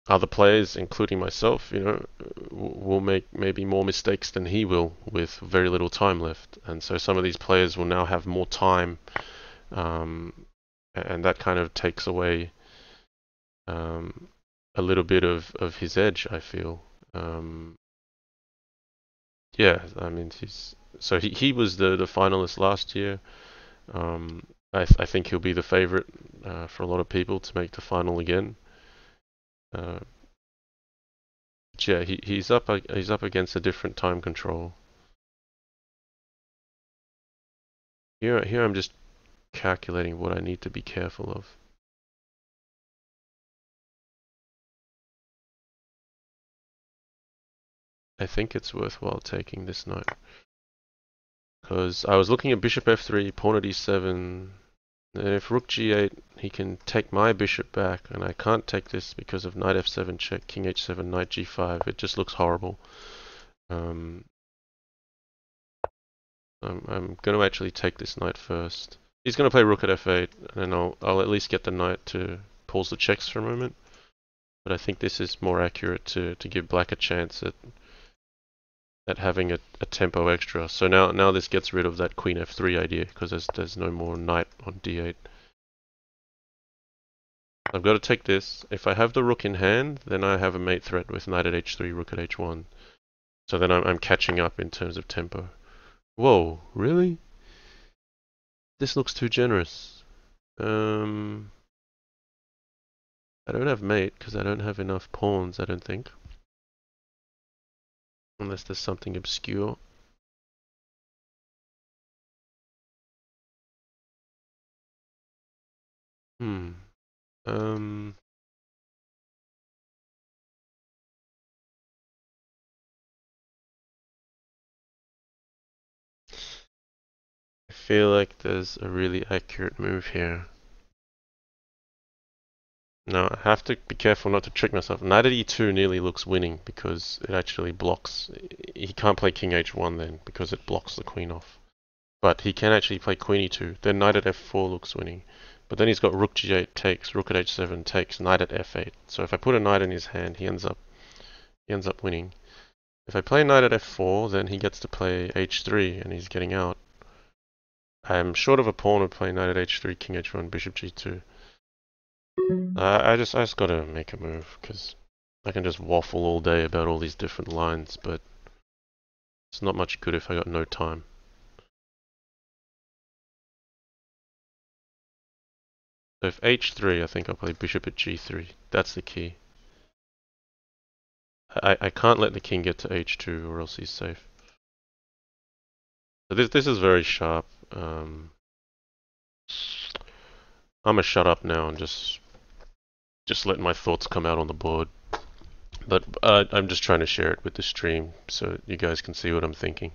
other players, including myself, will make maybe more mistakes than he will with very little time left, and so some of these players will now have more time, and that kind of takes away um, a little bit of his edge, I feel. Yeah, I mean he was the finalist last year. I think he'll be the favorite for a lot of people to make the final again. Uh, yeah, he's up against a different time control. Here I'm just calculating what I need to be careful of. I think it's worthwhile taking this knight because I was looking at bishop f3, pawn at e7. And if rook g8, he can take my bishop back, and I can't take this because of knight f7 check, king h7, knight g5. It just looks horrible. Um, I'm going to actually take this knight first. He's going to play rook at f8, and then I'll at least get the knight to pause the checks for a moment. But I think this is more accurate to give black a chance at having a tempo extra. So now this gets rid of that queen f3 idea because there's no more knight on d8. I've got to take this. If I have the rook in hand, then I have a mate threat with knight at h3, rook at h1. So then I'm catching up in terms of tempo. Whoa, really? This looks too generous. I don't have mate because I don't have enough pawns, I don't think. Unless there's something obscure. Hmm. Um, I feel like there's a really accurate move here. No, I have to be careful not to trick myself. Knight at e2 nearly looks winning because it actually blocks. He can't play king h1 then because it blocks the queen off. But he can actually play queen e2. Then knight at f4 looks winning. But then he's got rook g8 takes, rook at h7 takes, knight at f8. So if I put a knight in his hand, he ends up winning. If I play knight at f4, then he gets to play h3 and he's getting out. I'm short of a pawn of playing knight at h3, king h1, bishop g2. I just gotta make a move because I can just waffle all day about all these different lines, but it's not much good if I got no time. So if h3, I think I'll play bishop at g3. That's the key. I can't let the king get to h2 or else he's safe. So this is very sharp. I'm gonna shut up now and just let my thoughts come out on the board. But I'm just trying to share it with the stream so you guys can see what I'm thinking.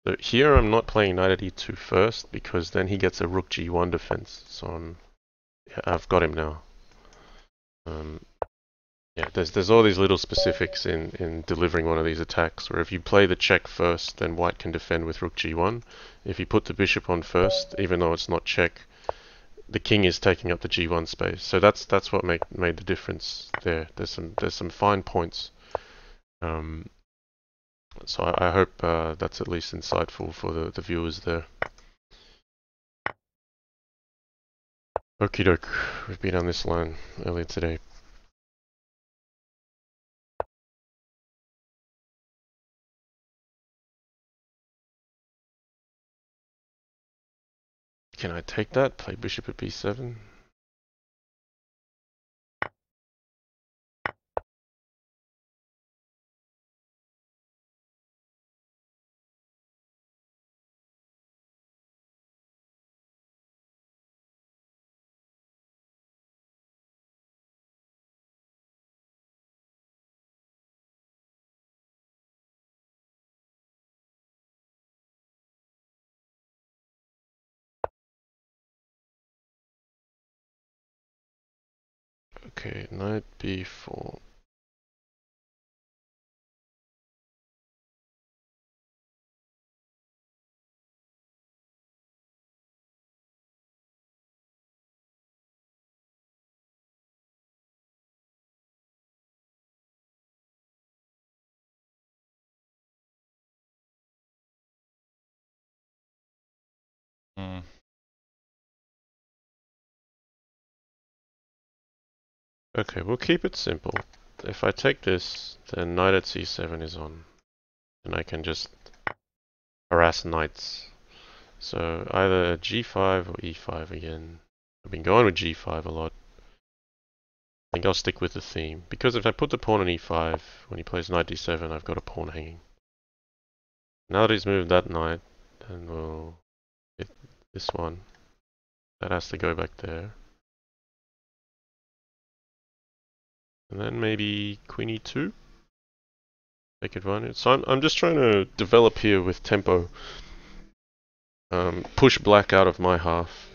So here I'm not playing knight at e2 first because then he gets a rook g1 defense. So yeah, I've got him now. Yeah, there's all these little specifics in delivering one of these attacks, where if you play the check first, then white can defend with rook g1. If you put the bishop on first, even though it's not check, the king is taking up the g1 space. So that's what made the difference there. There's some fine points. So I hope that's at least insightful for the viewers there. Okie doke, we've been on this line earlier today. Can I take that? Play bishop at b7? Okay, knight b4. Okay, we'll keep it simple. If I take this, then knight at c7 is on. And I can just harass knights. So either g5 or e5 again. I've been going with g5 a lot. I think I'll stick with the theme. Because if I put the pawn on e5, when he plays knight d7, I've got a pawn hanging. Now that he's moved that knight, then we'll hit this one. That has to go back there. And then maybe queen e2? Take advantage. So I'm just trying to develop here with tempo. Push black out of my half.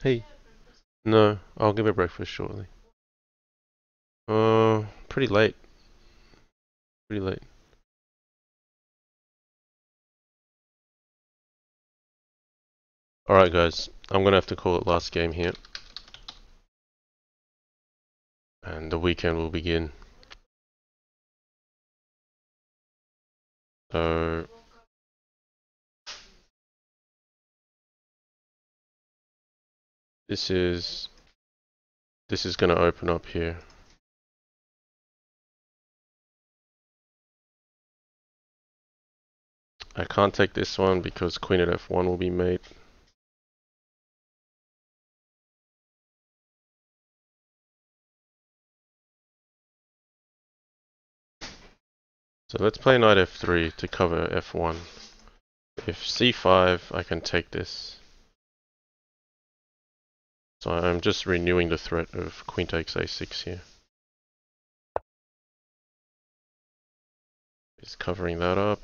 Hey. No, I'll give her breakfast shortly. Pretty late. Pretty late. Alright guys, I'm gonna have to call it last game here. And the weekend will begin. So This is going to open up here. I can't take this one because queen at f1 will be mate. So let's play knight f3 to cover f1. If c5, I can take this. So I'm just renewing the threat of queen takes a6 here. He's covering that up.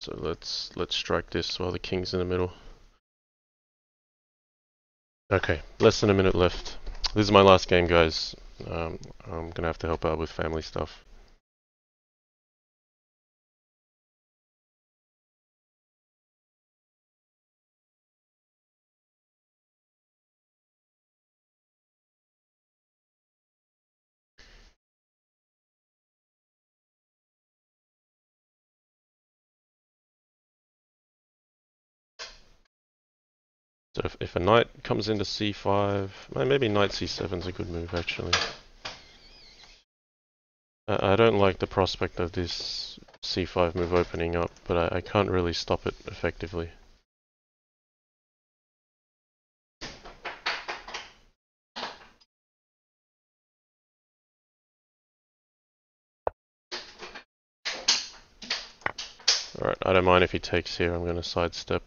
So let's strike this while the king's in the middle. Okay, less than a minute left. This is my last game, guys. I'm gonna have to help out with family stuff. So if a knight comes into c5, maybe knight c7 is a good move actually. I don't like the prospect of this c5 move opening up, but I can't really stop it effectively. Alright, I don't mind if he takes here, I'm going to sidestep.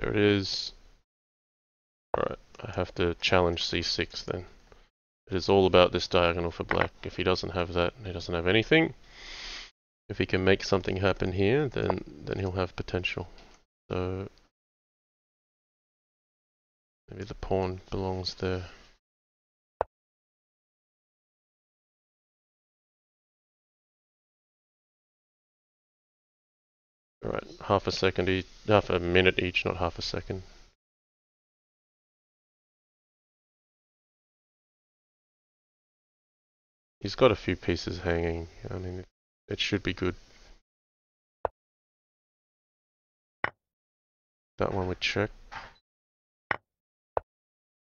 There it is. Alright, I have to challenge c6 then. It is all about this diagonal for black. If he doesn't have that, he doesn't have anything. If he can make something happen here, then he'll have potential. So maybe the pawn belongs there. Alright, half a minute each, not half a second. He's got a few pieces hanging. I mean, it should be good. That one would check.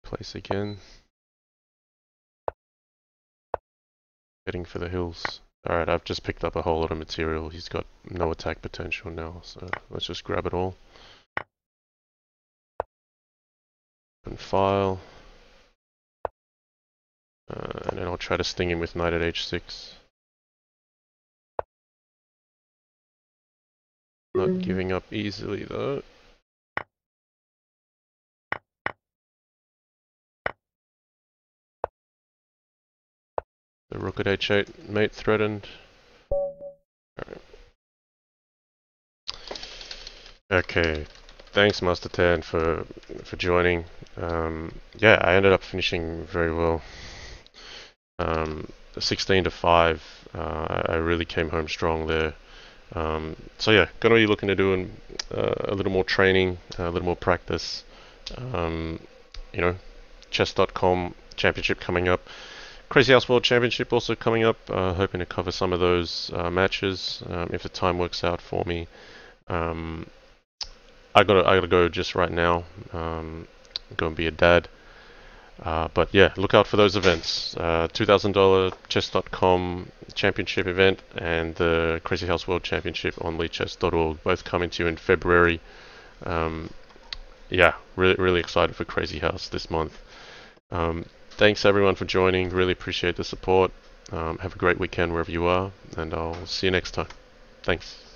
Place again. Heading for the hills. Alright, I've just picked up a whole lot of material. He's got no attack potential now, so let's just grab it all. Open file. And then I'll try to sting him with knight at h6. Not giving up easily though. The rook at h8, mate threatened. Alright. Okay, thanks mastertan for joining. Yeah, I ended up finishing very well. 16 to 5. I really came home strong there. So yeah, gonna be looking to do a little more training, a little more practice. You know, chess.com championship coming up. Crazyhouse World Championship also coming up. Hoping to cover some of those matches if the time works out for me. I gotta go just right now. Go and be a dad. But yeah, look out for those events. $2,000 chess.com championship event and the Crazyhouse World Championship on leechess.org. Both coming to you in February. Yeah, really excited for Crazyhouse this month. Thanks everyone for joining. Really appreciate the support. Have a great weekend wherever you are, and I'll see you next time. Thanks.